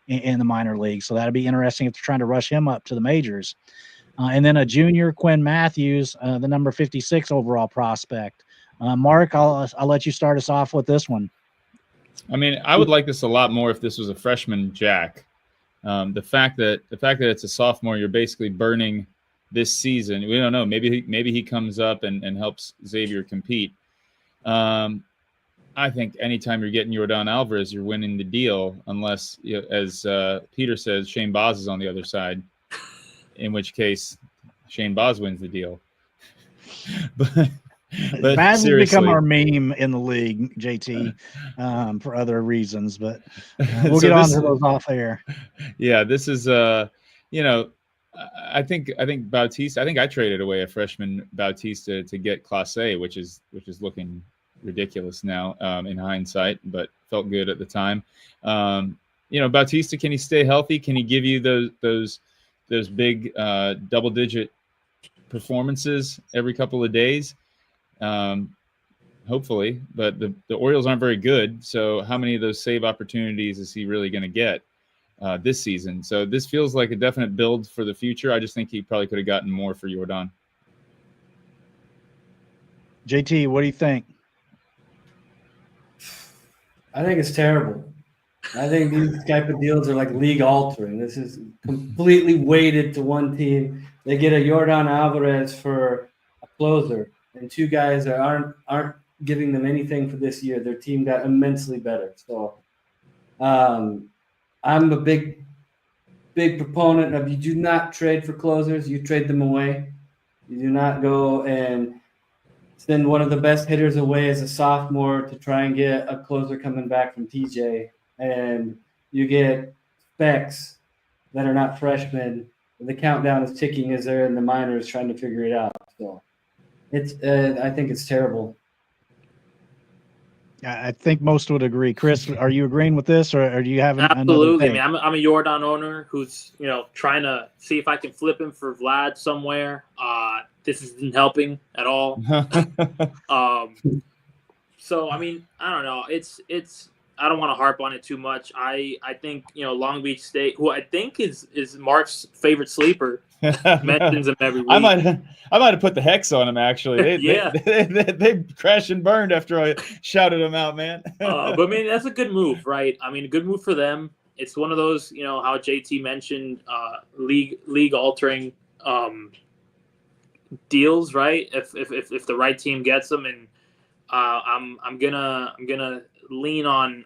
in the minor league. So that'll be interesting if they're trying to rush him up to the majors. And then a junior, Quinn Matthews, the number 56 overall prospect. Mark, I'll let you start us off with this one. I mean, I would like this a lot more if this was a freshman Jack. The fact that it's a sophomore, you're basically burning this season. We don't know. Maybe he comes up and helps Xavier compete. I think anytime you're getting Yordan Alvarez, you're winning the deal, unless, as Peter says, Shane Boz is on the other side, in which case Shane Boz wins the deal. But Baz has become our meme in the league, JT, for other reasons, but we'll get on to those off air. Yeah, this is I think Bautista. I think I traded away a freshman Bautista to get Clase, which is looking ridiculous now in hindsight, but felt good at the time. Bautista, can he stay healthy? Can he give you those big double-digit performances every couple of days? Hopefully, but the Orioles aren't very good. So how many of those save opportunities is he really going to get this season? So this feels like a definite build for the future. I just think he probably could have gotten more for Yordan. JT, what do you think? I think it's terrible. I think these type of deals are like league altering. This is completely weighted to one team. They get a Yordan Alvarez for a closer, and two guys that aren't giving them anything for this year. Their team got immensely better. So I'm a big proponent of, you do not trade for closers. You trade them away. You do not go and send one of the best hitters away as a sophomore to try and get a closer coming back from TJ. And you get specs that are not freshmen. The countdown is ticking as they're in the minors trying to figure it out. So I think it's terrible. I think most would agree. Chris, are you agreeing with this, or do you have absolutely? I mean, I'm a Yordan owner who's trying to see if I can flip him for Vlad somewhere. This isn't helping at all. So I mean, I don't know. It's. I don't want to harp on it too much. I think Long Beach State, who I think is Mark's favorite sleeper, mentions him every week. I might have put the hex on him actually. They crashed and burned after I shouted him out, man. But I mean, that's a good move, right? I mean, a good move for them. It's one of those, how JT mentioned, league altering deals, right? If the right team gets him, and I'm gonna lean on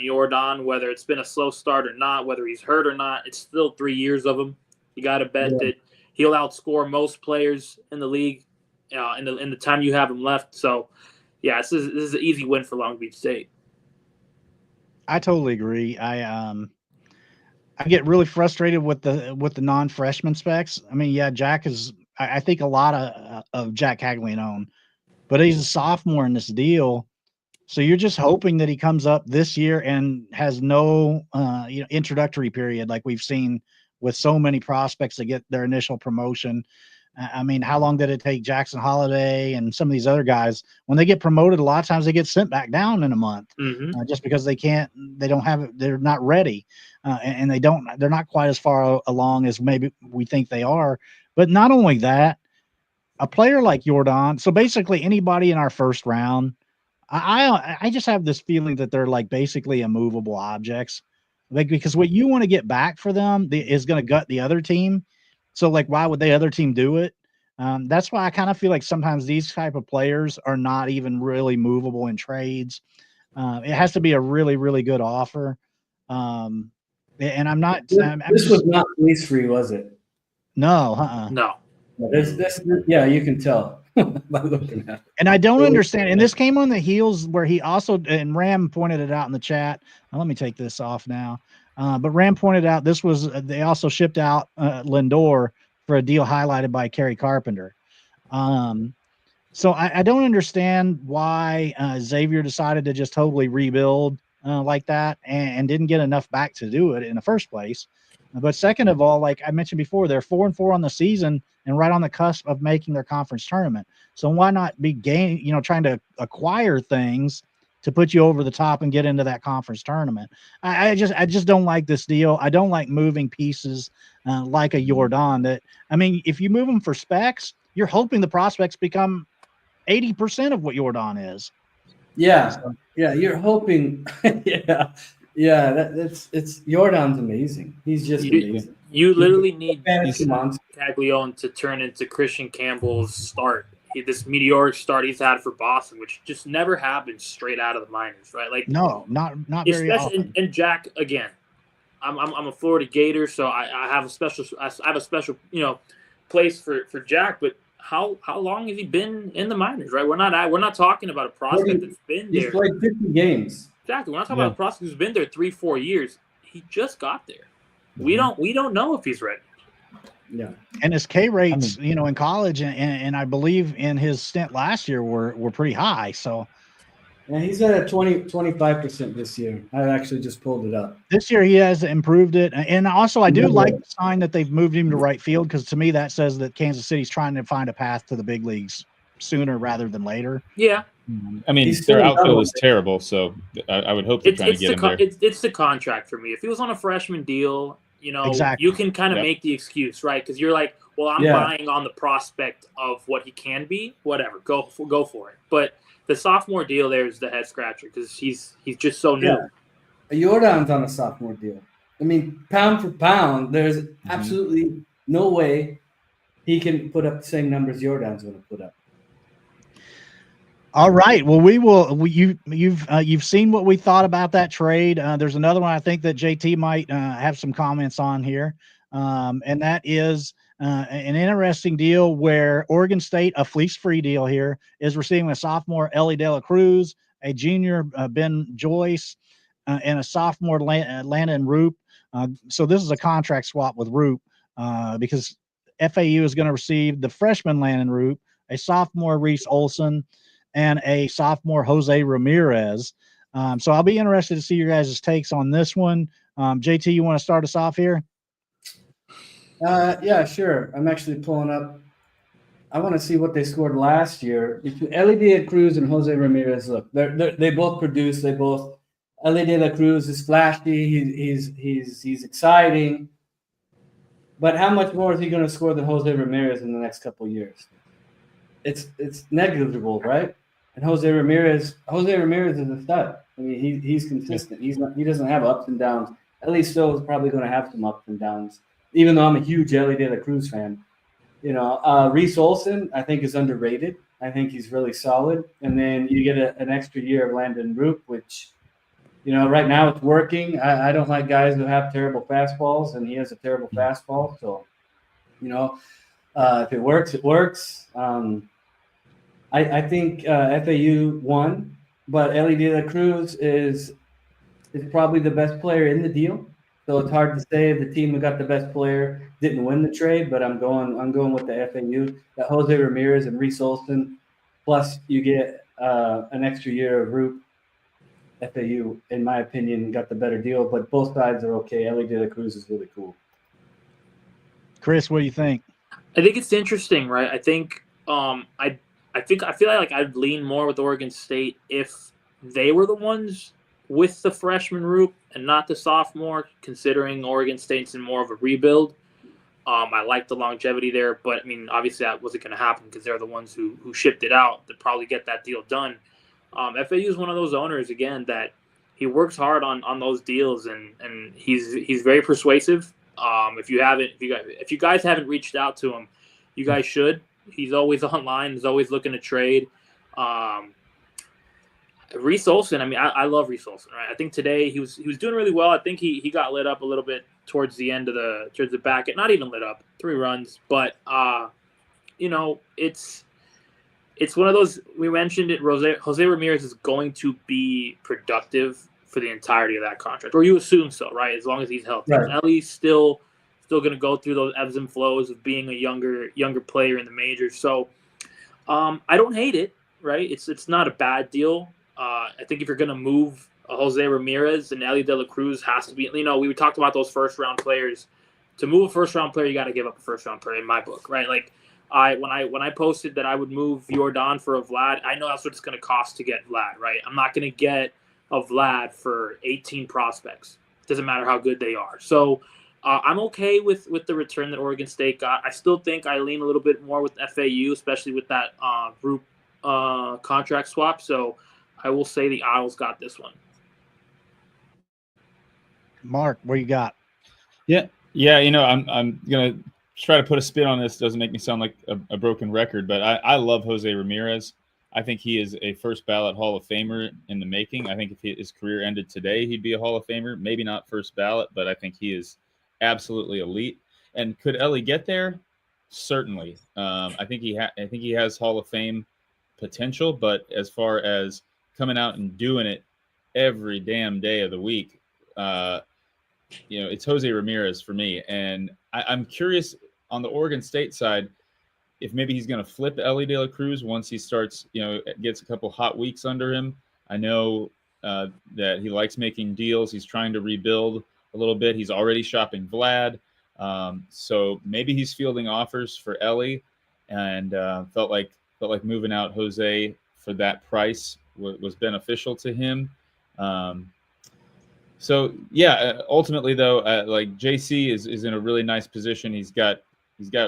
Jordan, whether it's been a slow start or not, whether he's hurt or not. It's still 3 years of him. You got to bet that he'll outscore most players in the league in the time you have him left. So, yeah, this is an easy win for Long Beach State. I totally agree. I get really frustrated with the non-freshman specs. I mean, yeah, Jack is. I think a lot of Jack Caglianone own, but he's a sophomore in this deal, so you're just hoping that he comes up this year and has no introductory period like we've seen with so many prospects that get their initial promotion. I mean, how long did it take Jackson Holiday and some of these other guys when they get promoted? A lot of times they get sent back down in a month just because they don't have it. They're not ready, and they're not quite as far along as maybe we think they are. But not only that, a player like Jordan. So basically, anybody in our first round, I just have this feeling that they're like basically immovable objects, like because what you want to get back for them is going to gut the other team. So, like, why would the other team do it? That's why I kind of feel like sometimes these type of players are not even really movable in trades. It has to be a really, really good offer. And I'm not. This was not police free, was it? No. No. Yeah, you can tell by looking at it. And I don't understand. And this came on the heels where he also, and Ram pointed it out in the chat. Now, let me take this off now. But Ram pointed out they also shipped out Lindor for a deal highlighted by Kerry Carpenter. So I don't understand why Xavier decided to just totally rebuild like that and didn't get enough back to do it in the first place. But second of all, like I mentioned before, they're 4-4 on the season and right on the cusp of making their conference tournament. So why not be trying to acquire things to put you over the top and get into that conference tournament? I just don't like this deal. I don't like moving pieces like a Jordan. If you move them for specs, you're hoping the prospects become 80% of what Jordan is. Yeah, you're hoping. It's Jordan's amazing. He's just amazing. You literally need Caglianone to turn into Christian Campbell's start. This meteoric start he's had for Boston, which just never happens strate out of the minors, right? Like no, not very often. And Jack, again, I'm a Florida Gator, so I have a special place for Jack. But how long has he been in the minors, right? We're not talking about a prospect that's been there. He's played 50 games. Exactly. We're not talking about a prospect who's been there 3-4 years. He just got there. We don't know if he's ready. Yeah. And his K rates, in college and I believe in his stint last year were pretty high. So yeah, he's at a 25% this year. I actually just pulled it up. This year he has improved it. And also I do like the sign that they've moved him to right field, because to me that says that Kansas City's trying to find a path to the big leagues sooner rather than later. Yeah. I mean, their outfield is terrible, so I would hope they're trying to get him there. It's the contract for me. If he was on a freshman deal, exactly. You can kind of make the excuse, right? Because you're like, well, I'm buying on the prospect of what he can be. Whatever, go for it. But the sophomore deal there is the head scratcher because he's just so new. Yeah. Jordan's on a sophomore deal. I mean, pound for pound, there's absolutely no way he can put up the same numbers Jordan's going to put up. All right. Well, you've seen what we thought about that trade. There's another one I think that JT might have some comments on here, and that is an interesting deal where Oregon State, a fleece-free deal here, is receiving a sophomore Ellie De La Cruz, a junior Ben Joyce, and a sophomore Landon Roop. So this is a contract swap with Roop because FAU is going to receive the freshman Landon Roop, a sophomore Reese Olson, and a sophomore Jose Ramirez. So I'll be interested to see your guys' takes on this one. JT, you want to start us off here? Yeah, sure. I'm actually pulling up. I want to see what they scored last year. Between Ellie De La Cruz and Jose Ramirez, look, they both produce. Ellie De La Cruz is flashy. He's exciting. But how much more is he going to score than Jose Ramirez in the next couple of years? It's negligible, right? And Jose Ramirez is a stud. I mean, he's consistent. He doesn't have ups and downs. Ellie still is probably going to have some ups and downs, even though I'm a huge Ellie De La Cruz fan. Reese Olson, I think, is underrated. I think he's really solid. And then you get an extra year of Landon Roop, which, right now it's working. I don't like guys who have terrible fastballs, and he has a terrible fastball. So, if it works, it works. I think FAU won, but Ellie De La Cruz is probably the best player in the deal. So it's hard to say if the team who got the best player didn't win the trade, but I'm going with the FAU. That Jose Ramirez and Reese Olson, plus you get an extra year of Roop. FAU, in my opinion, got the better deal, but both sides are okay. Ellie De La Cruz is really cool. Chris, what do you think? I think it's interesting, right? I think I feel like I'd lean more with Oregon State if they were the ones with the freshman Roop and not the sophomore, considering Oregon State's in more of a rebuild. I like the longevity there, but I mean, obviously that wasn't going to happen because they're the ones who shipped it out to probably get that deal done. FAU is one of those owners again that he works hard on those deals, and he's very persuasive. If you guys haven't reached out to him, you guys should. He's always online. He's always looking to trade. Reese Olson, I mean, I love Reese Olson, right? I think today he was doing really well. I think he got lit up a little bit towards the end of towards the back, not even lit up, 3 runs, but it's one of those, we mentioned it, Jose Ramirez is going to be productive for the entirety of that contract, or you assume so, right? As long as he's healthy. Right. Ellie's still going to go through those ebbs and flows of being a younger player in the majors. So I don't hate it, right? It's not a bad deal. I think if you're going to move Jose Ramirez, and Ellie De La Cruz has to be, we talked about those first-round players. To move a first-round player, you got to give up a first-round player in my book, right? Like, when I posted that I would move Jordan for a Vlad, I know that's what it's going to cost to get Vlad, right? I'm not going to get a Vlad for 18 prospects. Doesn't matter how good they are. So I'm okay with the return that Oregon State got. I still think I lean a little bit more with FAU, especially with that group contract swap. So I will say the Isles got this one. Mark, what you got? Yeah. I'm gonna try to put a spin on this. Doesn't make me sound like a broken record, but I love Jose Ramirez. I think he is a first ballot Hall of Famer in the making. I think if his career ended today, he'd be a Hall of Famer. Maybe not first ballot, but I think he is absolutely elite. And could Ellie get there? Certainly. I think he has Hall of Fame potential, but as far as coming out and doing it every damn day of the week, it's Jose Ramirez for me. And I'm curious on the Oregon State side, if maybe he's going to flip Ellie De La Cruz once he starts, gets a couple hot weeks under him. I know that he likes making deals. He's trying to rebuild a little bit. He's already shopping Vlad. So maybe he's fielding offers for Ellie, and felt like moving out Jose for that price was beneficial to him. So yeah, ultimately though, like JC is in a really nice position. He's got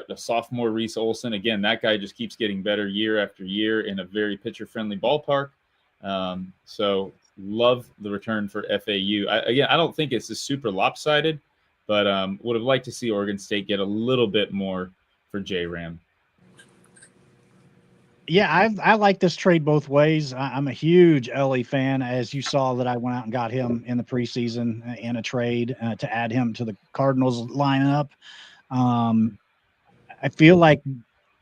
a sophomore Reese Olson. Again, that guy just keeps getting better year after year in a very pitcher-friendly ballpark. So love the return for FAU. I don't think it's super lopsided, but would have liked to see Oregon State get a little bit more for J-Ram. Yeah, I like this trade both ways. I'm a huge Ellie fan, as you saw that I went out and got him in the preseason in a trade to add him to the Cardinals lineup. I feel like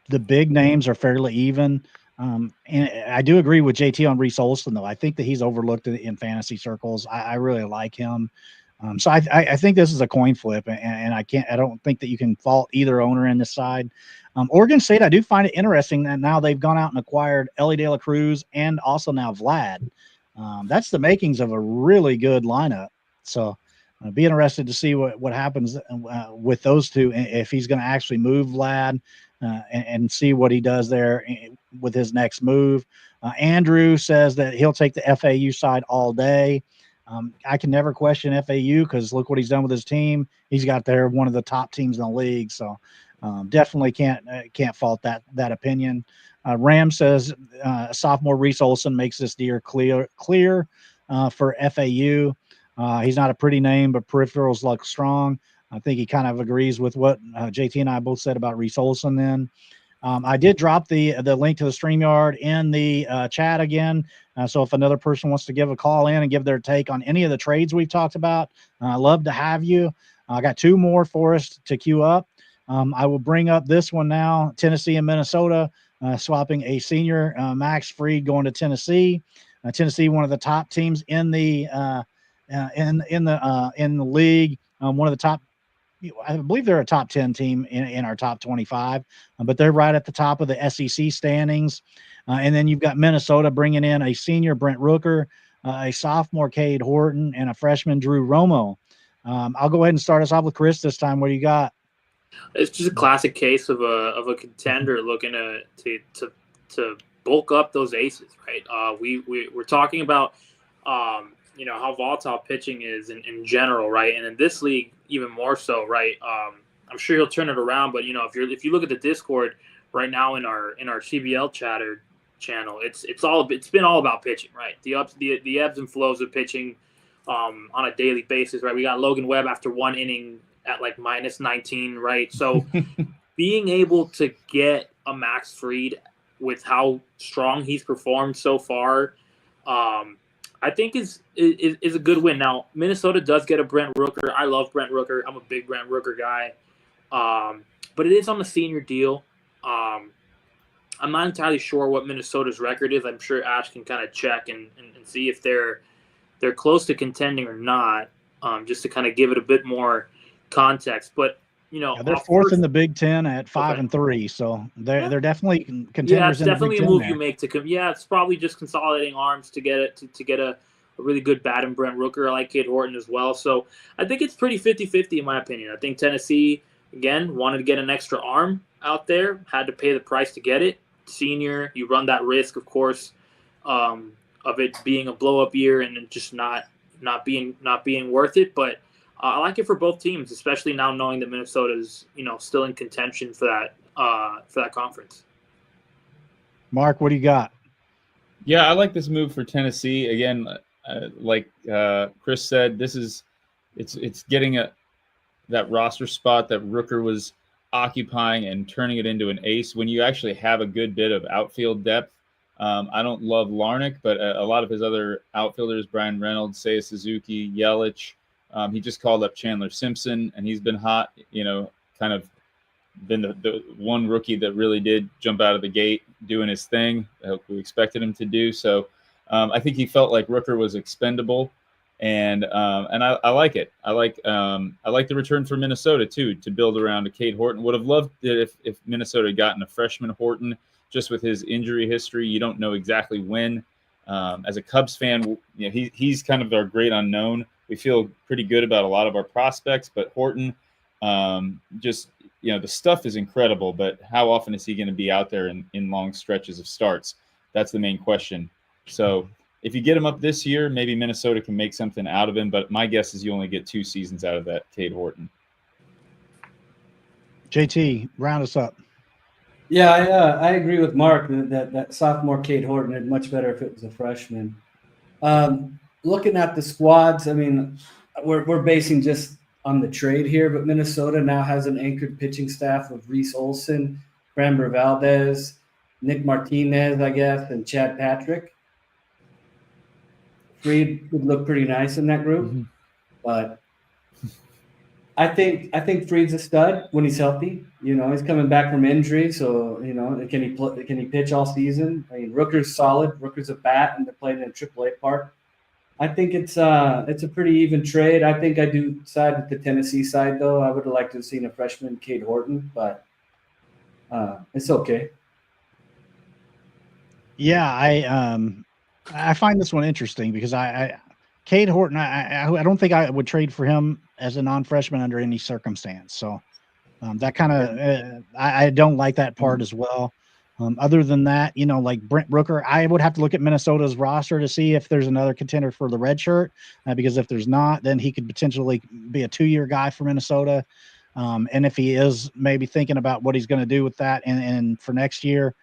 the big names are fairly even. And I do agree with JT on Reese Olson, though. I think that he's overlooked in fantasy circles. I really like him. So I think this is a coin flip, and I don't think that you can fault either owner in this side. Oregon State, I do find it interesting that now they've gone out and acquired Ellie De La Cruz and also now Vlad. That's the makings of a really good lineup. So be interested to see what happens with those two, if he's going to actually move Vlad and see what he does there with his next move. Andrew says that he'll take the FAU side all day. I can never question FAU because look what he's done with his team. He's got there one of the top teams in the league. So definitely can't fault that opinion. Ram says sophomore Reese Olson makes this deal clear for FAU. He's not a pretty name, but peripherals look strong. I think he kind of agrees with what JT and I both said about Reese Olson then. I did drop the link to the StreamYard in the chat again. So if another person wants to give a call in and give their take on any of the trades we've talked about, I'd love to have you. I got 2 more for us to queue up. I will bring up this one now. Tennessee and Minnesota swapping a senior, Max Fried, going to Tennessee. Tennessee, one of the top teams in the league. One of the top. I believe they're a top 10 team in our top 25, but they're right at the top of the SEC standings. And then you've got Minnesota bringing in a senior, Brent Rooker, a sophomore, Cade Horton, and a freshman, Drew Romo. I'll go ahead and start us off with Chris this time. What do you got? It's just a classic case of a contender looking to bulk up those aces, right? We're talking about how volatile pitching is in general, right? And in this league, even more so, right? I'm sure he'll turn it around, but if you look at the Discord right now in our CBL chatter channel, it's been all about pitching, right? The ebbs and flows of pitching on a daily basis, right? We got Logan Webb after 1 inning at like -19, right? So being able to get a Max Fried with how strong he's performed so far, I think is a good win. Now, Minnesota does get a Brent Rooker. I love Brent Rooker. I'm a big Brent Rooker guy. But it is on the senior deal. I'm not entirely sure what Minnesota's record is. I'm sure Ash can kind of check and see if they're close to contending or not, just to kind of give it a bit more context. But they're fourth in the Big Ten at 5-3, so they're definitely contenders. Yeah, it's in the definitely Big a move Ten you make it's probably just consolidating arms to get it to get a really good bat in Brent Rooker. I like Cade Horton as well. So I think it's pretty 50-50 in my opinion. I think Tennessee, again, wanted to get an extra arm out there, had to pay the price to get it. Senior, you run that risk, of course, of it being a blow-up year and just not being worth it. But I like it for both teams, especially now knowing that Minnesota's still in contention for that conference. Mark, what do you got? Yeah, I like this move for Tennessee. Again, like Chris said, it's getting that roster spot that Rooker was occupying and turning it into an ace when you actually have a good bit of outfield depth. I don't love Larnach, but a lot of his other outfielders, Brian Reynolds, Seiya Suzuki, Yelich. He just called up Chandler Simpson, and he's been hot, kind of been the one rookie that really did jump out of the gate doing his thing. We expected him to do. So I think he felt like Rooker was expendable, and I like it. I like the return for Minnesota too, to build around a Cade Horton. Would have loved it if Minnesota had gotten a freshman Horton. Just with his injury history, you don't know exactly when. As a Cubs fan, he's kind of our great unknown. We feel pretty good about a lot of our prospects, but Horton, the stuff is incredible, but how often is he going to be out there in long stretches of starts? That's the main question. So if you get him up this year, maybe Minnesota can make something out of him, but my guess is you only get 2 seasons out of that Cade Horton. JT, round us up. Yeah, I agree with Mark that sophomore Cade Horton is much better if it was a freshman. Looking at the squads, I mean, we're basing just on the trade here, but Minnesota now has an anchored pitching staff of Reese Olson, Framber Valdez, Nick Martinez, I guess, and Chad Patrick. Fried would look pretty nice in that group, but I think Fried's a stud when he's healthy. He's coming back from injury, so can he pitch all season? I mean, Rooker's solid. Rooker's a bat, and they're playing in a AAA park. I think it's a pretty even trade. I think I do side with the Tennessee side, though. I would have liked to have seen a freshman, Cade Horton, but it's okay. Yeah, I find this one interesting because Cade Horton, I don't think I would trade for him as a non-freshman under any circumstance. So that kind of I don't like that part as well. Other than that, like Brent Rooker, I would have to look at Minnesota's roster to see if there's another contender for the red shirt, because if there's not, then he could potentially be a 2-year guy for Minnesota. And if he is maybe thinking about what he's going to do with that and for next year,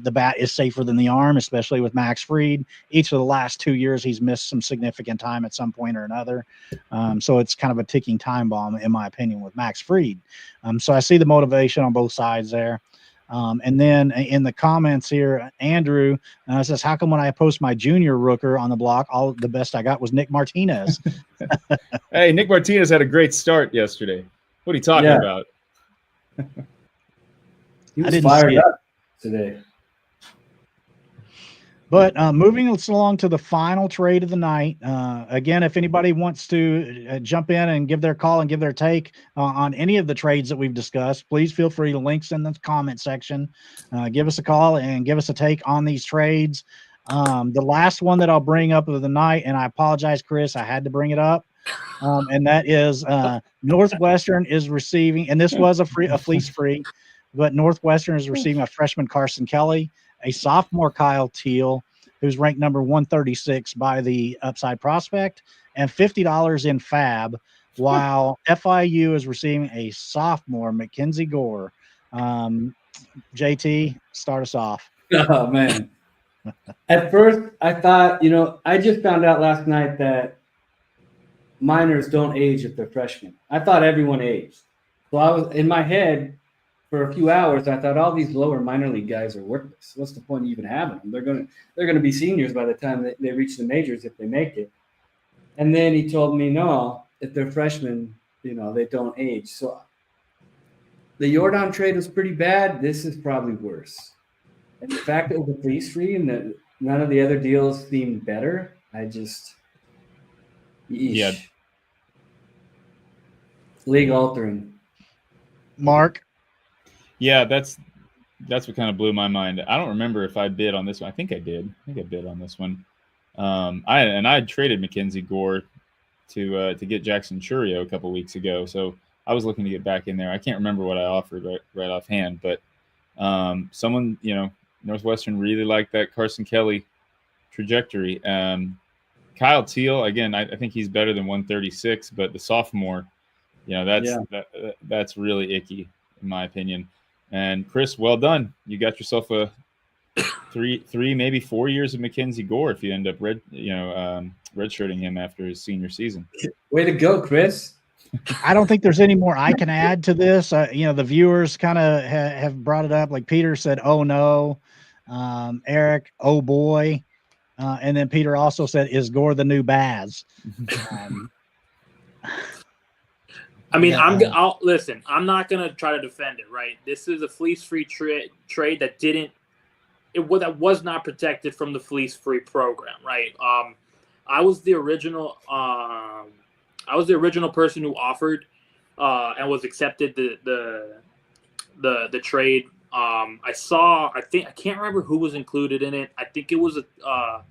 the bat is safer than the arm, especially with Max Fried. Each of the last 2 years, he's missed some significant time at some point or another. So it's kind of a ticking time bomb, in my opinion, with Max Fried. So I see the motivation on both sides there. And then in the comments here, Andrew says, how come when I post my junior rooker on the block, all the best I got was Nick Martinez? Hey, Nick Martinez had a great start yesterday. What are you talking about? He was fired up today. But moving us along to the final trade of the night. Again, if anybody wants to jump in and give their call and give their take on any of the trades that we've discussed, please feel free to links in the comment section. Give us a call and give us a take on these trades. The last one that I'll bring up of the night, and I apologize, Chris, I had to bring it up. And that is Northwestern is receiving, and this was a fleece free, but Northwestern is receiving a freshman Carson Kelly, a sophomore Kyle Teal, who's ranked number 136 by the Upside Prospect, and $50 in Fab, while FIU is receiving a sophomore Mackenzie Gore. JT, start us off. Oh, man. At first, I thought, I just found out last night that minors don't age if they're freshmen. I thought everyone aged. So I was in my head for a few hours. I thought all these lower minor league guys are worthless. What's the point of even having them? They're gonna be seniors by the time they reach the majors if they make it. And then he told me, no, if they're freshmen, they don't age. So the Jordan trade was pretty bad. This is probably worse. And the fact that it was a fleece free and that none of the other deals seemed better, Yeah. League altering. Mark? Yeah, that's what kind of blew my mind. I don't remember if I bid on this one. I think I did. I think I bid on this one. I had traded Mackenzie Gore to get Jackson Churio a couple weeks ago, so I was looking to get back in there. I can't remember what I offered right offhand, but someone, Northwestern really liked that Carson Kelly trajectory. Kyle Teal, again, I think he's better than 136, but the sophomore, that's really icky in my opinion. And Chris, well done. You got yourself a three, maybe 4 years of Mackenzie Gore if you end up redshirting him after his senior season. Way to go, Chris. I don't think there's any more I can add to this. The viewers kind of have brought it up. Like Peter said, oh no. Eric, oh boy. And then Peter also said, is Gore the new Baz? I'll listen. I'm not gonna try to defend it. Right, this is a fleece-free trade that was not protected from the fleece-free program. Right. I was the original person who offered and was accepted the trade. I can't remember who was included in it. I think it was a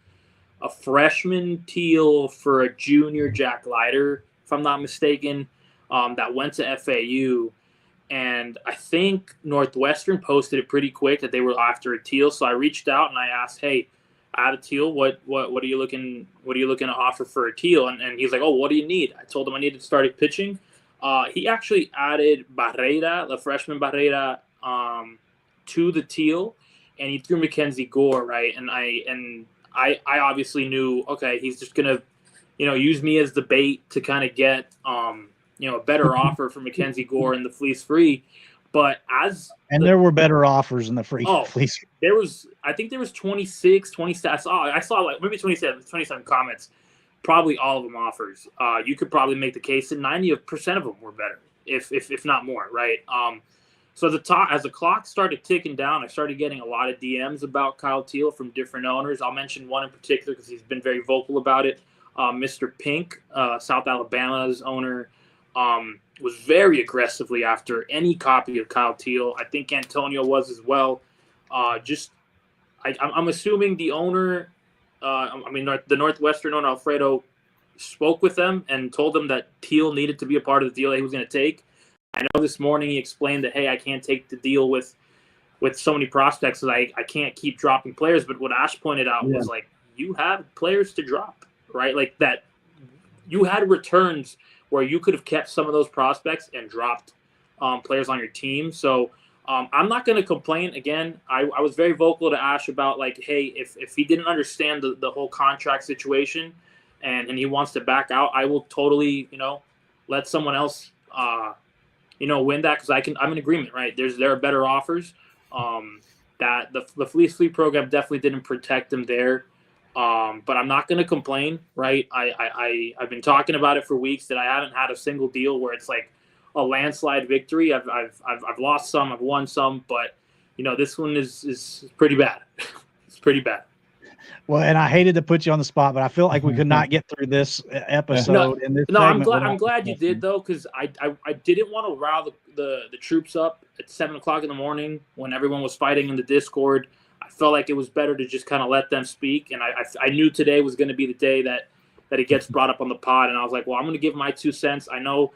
freshman Teal for a junior Jack Leiter, if I'm not mistaken, that went to FAU. And I think Northwestern posted it pretty quick that they were after a Teal. So I reached out and I asked, hey, I had a Teal. What are you looking to offer for a Teal? And he's like, oh, what do you need? I told him I needed to start pitching. He actually added Barrera, the freshman Barrera, to the Teal, and he threw Mackenzie Gore, right? And I obviously knew, okay, he's just gonna, use me as the bait to kind of get a better offer for Mackenzie Gore in the fleece free. But there were better offers in the fleece. I think there was 26, 27. I saw like maybe 27 comments. Probably all of them offers. You could probably make the case that 90% of them were better, if not more, right? So as the clock started ticking down, I started getting a lot of DMs about Kyle Teal from different owners. I'll mention one in particular because he's been very vocal about it. Mr. Pink, South Alabama's owner, was very aggressively after any copy of Kyle Teal. I think Antonio was as well. I'm assuming the owner, the Northwestern owner, Alfredo, spoke with them and told them that Teal needed to be a part of the deal that he was going to take. I know this morning he explained that, hey, I can't take the deal with so many prospects that I can't keep dropping players. But what Ash pointed out was like, you had players to drop, right? Like that you had returns where you could have kept some of those prospects and dropped players on your team. So I'm not going to complain. Again, I was very vocal to Ash about, like, hey, if he didn't understand the whole contract situation and he wants to back out, I will totally, let someone else, win that, because I'm in agreement, right? There are better offers. That the Fleece Fleet program definitely didn't protect him there. But I'm not going to complain, right? I've been talking about it for weeks that I haven't had a single deal where it's like a landslide victory. I've lost some, I've won some, but this one is pretty bad. It's pretty bad. Well, and I hated to put you on the spot, but I feel like we could not get through this episode. No, I'm glad you did, though, because I didn't want to rile the troops up at 7:00 in the morning when everyone was fighting in the Discord. I felt like it was better to just kind of let them speak, and I knew today was going to be the day that it gets brought up on the pod, and I was like, well, I'm going to give my 2 cents. I know,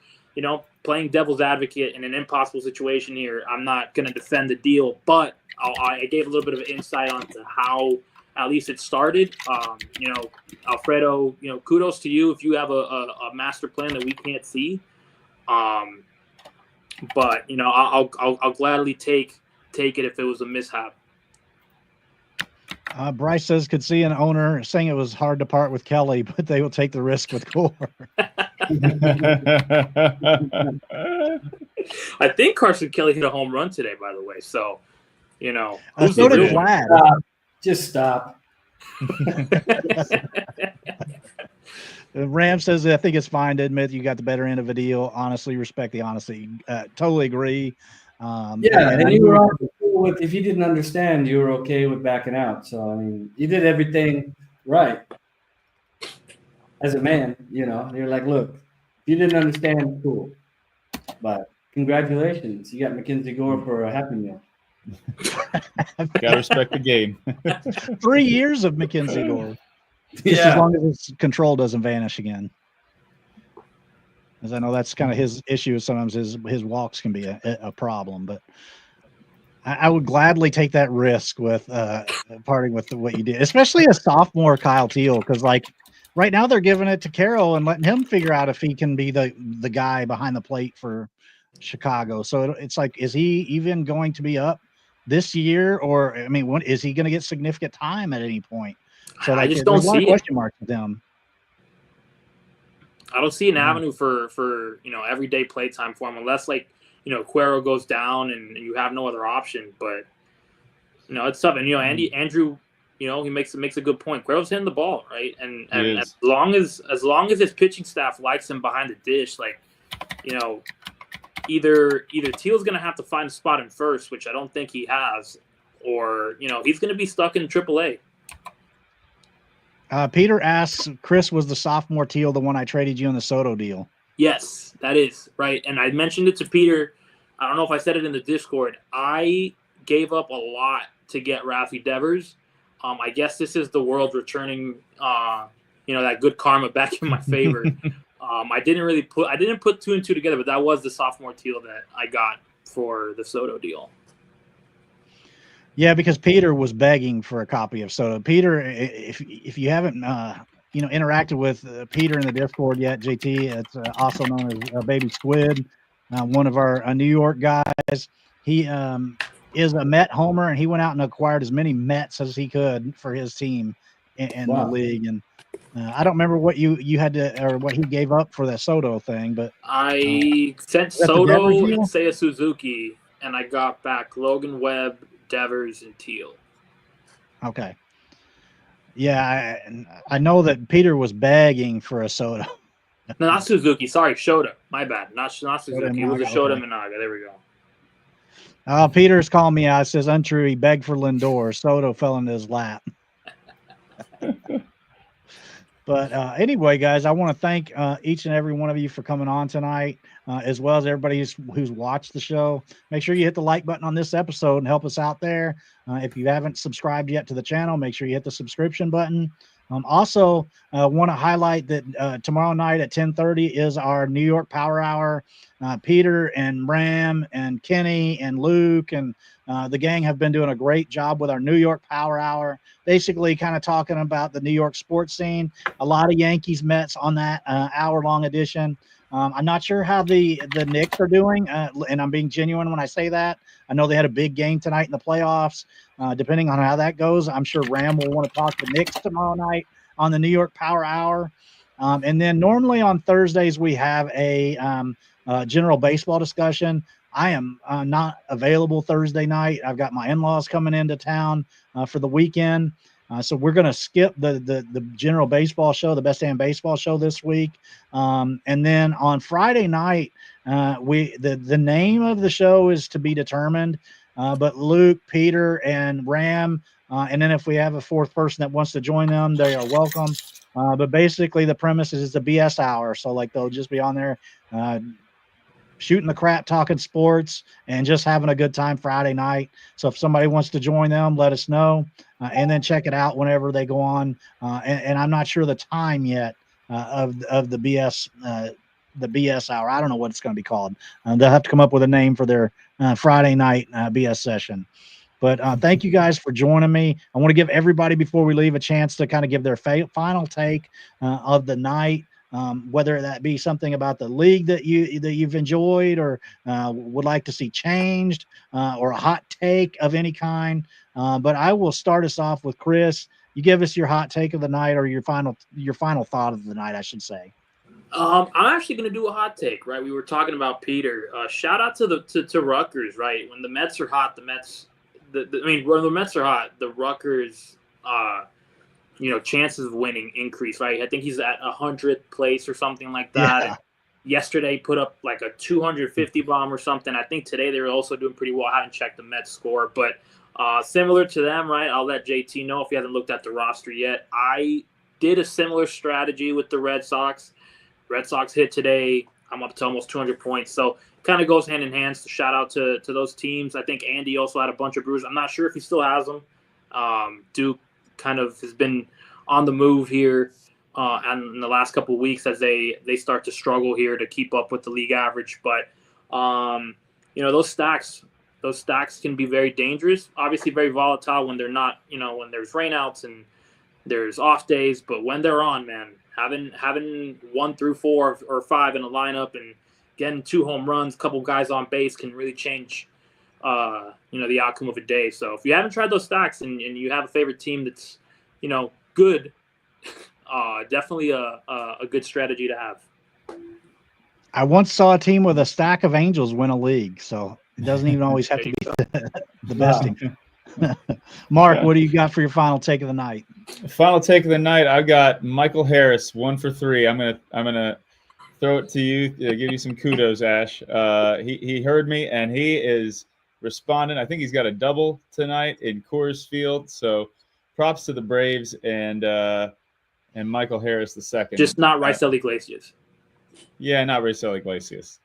playing devil's advocate in an impossible situation here, I'm not going to defend the deal, but I gave a little bit of insight onto how at least it started. Alfredo, kudos to you if you have a master plan that we can't see. But I'll gladly take it if it was a mishap. Bryce says could see an owner saying it was hard to part with Kelly, but they will take the risk with Core. I think Carson Kelly hit a home run today, by the way. So, so did Vlad. Just stop. Ram says, I think it's fine to admit you got the better end of a deal. Honestly, respect the honesty. Totally agree. And you were also cool with, if you didn't understand, you were okay with backing out. So, I mean, you did everything right. As a man, you're like, look, if you didn't understand, cool. But congratulations. You got Mackenzie Gore for a Happy Meal. Gotta respect the game. 3 years of Mackenzie Gore. Just as long as his control doesn't vanish again. As I know that's kind of his issue. Sometimes his walks can be a problem, but I would gladly take that risk with parting with what you did, especially a sophomore Kyle Teal, because like right now they're giving it to Carroll and letting him figure out if he can be the guy behind the plate for Chicago. So it's like, is he even going to be up this year, or I mean, when is he going to get significant time at any point? So like, I just don't see question marks with them. I don't see an avenue for everyday play time for him, unless like Cuero goes down and you have no other option. But it's tough. And Andrew, he makes a good point. Cuero's hitting the ball, right? And as long as his pitching staff likes him behind the dish, like either Teal's gonna have to find a spot in first, which I don't think he has, or he's gonna be stuck in AAA. Peter asks, Chris, was the sophomore Teal the one I traded you in the Soto deal? Yes, that is right. And I mentioned it to Peter. I don't know if I said it in the Discord. I gave up a lot to get Rafi Devers. I guess this is the world returning, that good karma back in my favor. I didn't put 2 and 2 together, but that was the sophomore Teal that I got for the Soto deal. Yeah, because Peter was begging for a copy of Soto. Peter, if you haven't interacted with Peter in the Discord yet, JT, it's also known as Baby Squid, one of our New York guys. He is a Met homer, and he went out and acquired as many Mets as he could for his team in the league. And I don't remember what you had to, or what he gave up for that Soto thing, but I sent Soto and Seiya Suzuki, and I got back Logan Webb, Devers, and Teal. Okay. Yeah, I know that Peter was begging for a Soto. No, not Suzuki. Sorry, Shota. My bad. Not Suzuki. It was a Shota Minaga. There we go. Peter's calling me out. It says untrue. He begged for Lindor. Soto fell into his lap. But anyway, guys, I want to thank each and every one of you for coming on tonight, as well as everybody who's watched the show. Make sure you hit the like button on this episode and help us out there. If you haven't subscribed yet to the channel, make sure you hit the subscription button. Also, want to highlight that tomorrow night at 10:30 is our New York Power Hour. Peter and Ram and Kenny and Luke and the gang have been doing a great job with our New York Power Hour, basically kind of talking about the New York sports scene. A lot of Yankees, Mets on that hour-long edition. I'm not sure how the Knicks are doing, and I'm being genuine when I say that. I know they had a big game tonight in the playoffs. Depending on how that goes, I'm sure Ram will want to talk to Knicks tomorrow night on the New York Power Hour. And then normally on Thursdays we have a general baseball discussion. I am not available Thursday night. I've got my in-laws coming into town for the weekend. So we're going to skip the general baseball show, the Best Damn Baseball show this week. And then on Friday night, the name of the show is to be determined. But Luke, Peter, and Ram, and then if we have a fourth person that wants to join them, they are welcome. But basically the premise is it's a BS hour. So like they'll just be on there shooting the crap, talking sports, and just having a good time Friday night. So if somebody wants to join them, let us know, and then check it out whenever they go on. And I'm not sure the time yet of the BS hour. I don't know what it's going to be called. They'll have to come up with a name for their Friday night BS session. But thank you guys for joining me. I want to give everybody before we leave a chance to kind of give their final take of the night. Whether that be something about the league that you've enjoyed or would like to see changed, or a hot take of any kind. But I will start us off with Chris. You give us your hot take of the night, or your final thought of the night, I should say. I'm actually going to do a hot take, right? We were talking about Peter. Shout out to Rutgers, right? When the Mets are hot, when the Mets are hot, the Rutgers chances of winning increase, right? I think he's at 100th place or something like that. Yeah. Yesterday put up like a 250 bomb or something. I think today they were also doing pretty well. I haven't checked the Mets score, but similar to them, right? I'll let JT know if he hasn't looked at the roster yet. I did a similar strategy with the Red Sox. Red Sox hit today. I'm up to almost 200 points. So kind of goes hand in hand. So shout out to those teams. I think Andy also had a bunch of Brewers. I'm not sure if he still has them. Duke kind of has been on the move here and in the last couple of weeks as they start to struggle here to keep up with the league average. But those stacks can be very dangerous, obviously very volatile when they're not, when there's rainouts and there's off days, but when they're on, man, having 1 through 4 or 5 in a lineup and getting 2 home runs, a couple guys on base can really change the outcome of a day. So if you haven't tried those stacks and you have a favorite team that's, good, definitely a good strategy to have. I once saw a team with a stack of Angels win a league, so it doesn't even always have to be the best team. Mark, what do you got for your final take of the night? Final take of the night, I've got Michael Harris, 1 for 3. I'm gonna throw it to you, give you some kudos, Ash. He heard me and he is responding. I think he's got a double tonight in Coors Field. So props to the Braves and Michael Harris the second. Just not Raisel Iglesias. Yeah, not Raisel Iglesias.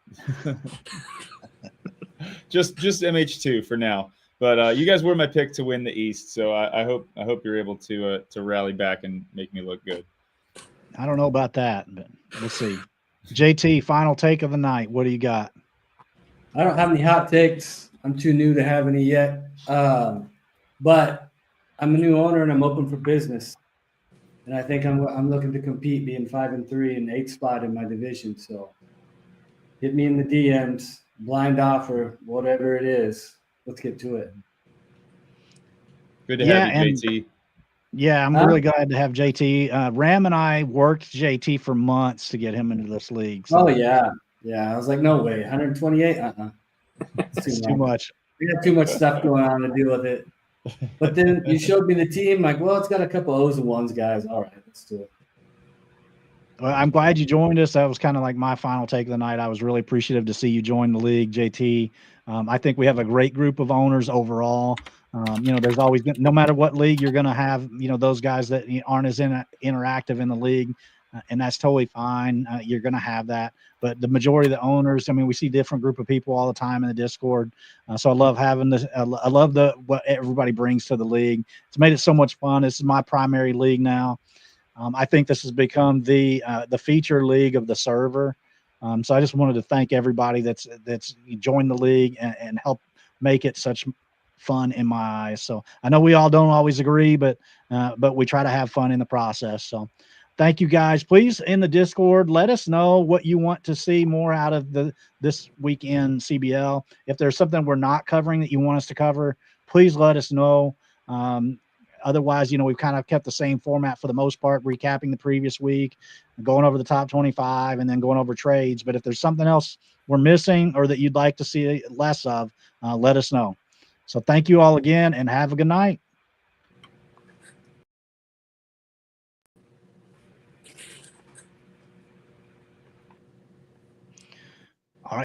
just MH2 for now. But you guys were my pick to win the East, so I hope you're able to rally back and make me look good. I don't know about that, but we'll see. JT, final take of the night. What do you got? I don't have any hot takes. I'm too new to have any yet. But I'm a new owner and I'm open for business. And I think I'm looking to compete, being 5-3 and 8th spot in my division. So hit me in the DMs, blind offer, whatever it is. Let's get to it. Good to have you, JT. Yeah, I'm really glad to have JT. Ram and I worked JT for months to get him into this league. So. Oh, yeah. Yeah, I was like, no way. 128? It's too much. We got too much stuff going on to deal with it. But then you showed me the team. Like, well, it's got a couple O's and ones, guys. All right, let's do it. Well, I'm glad you joined us. That was kind of like my final take of the night. I was really appreciative to see you join the league, JT. I think we have a great group of owners overall. There's always, no matter what league, you're going to have, those guys that aren't as interactive in the league, and that's totally fine. You're going to have that. But the majority of the owners, we see different group of people all the time in the Discord. So I love having this. I love what everybody brings to the league. It's made it so much fun. This is my primary league now. I think this has become the feature league of the server. So I just wanted to thank everybody that's joined the league and helped make it such fun in my eyes. So I know we all don't always agree, but we try to have fun in the process. So thank you guys. Please, in the Discord, let us know what you want to see more out of this weekend CBL. If there's something we're not covering that you want us to cover, please let us know. Otherwise, we've kind of kept the same format for the most part, recapping the previous week, going over the top 25, and then going over trades. But if there's something else we're missing or that you'd like to see less of, let us know. So thank you all again, and have a good night.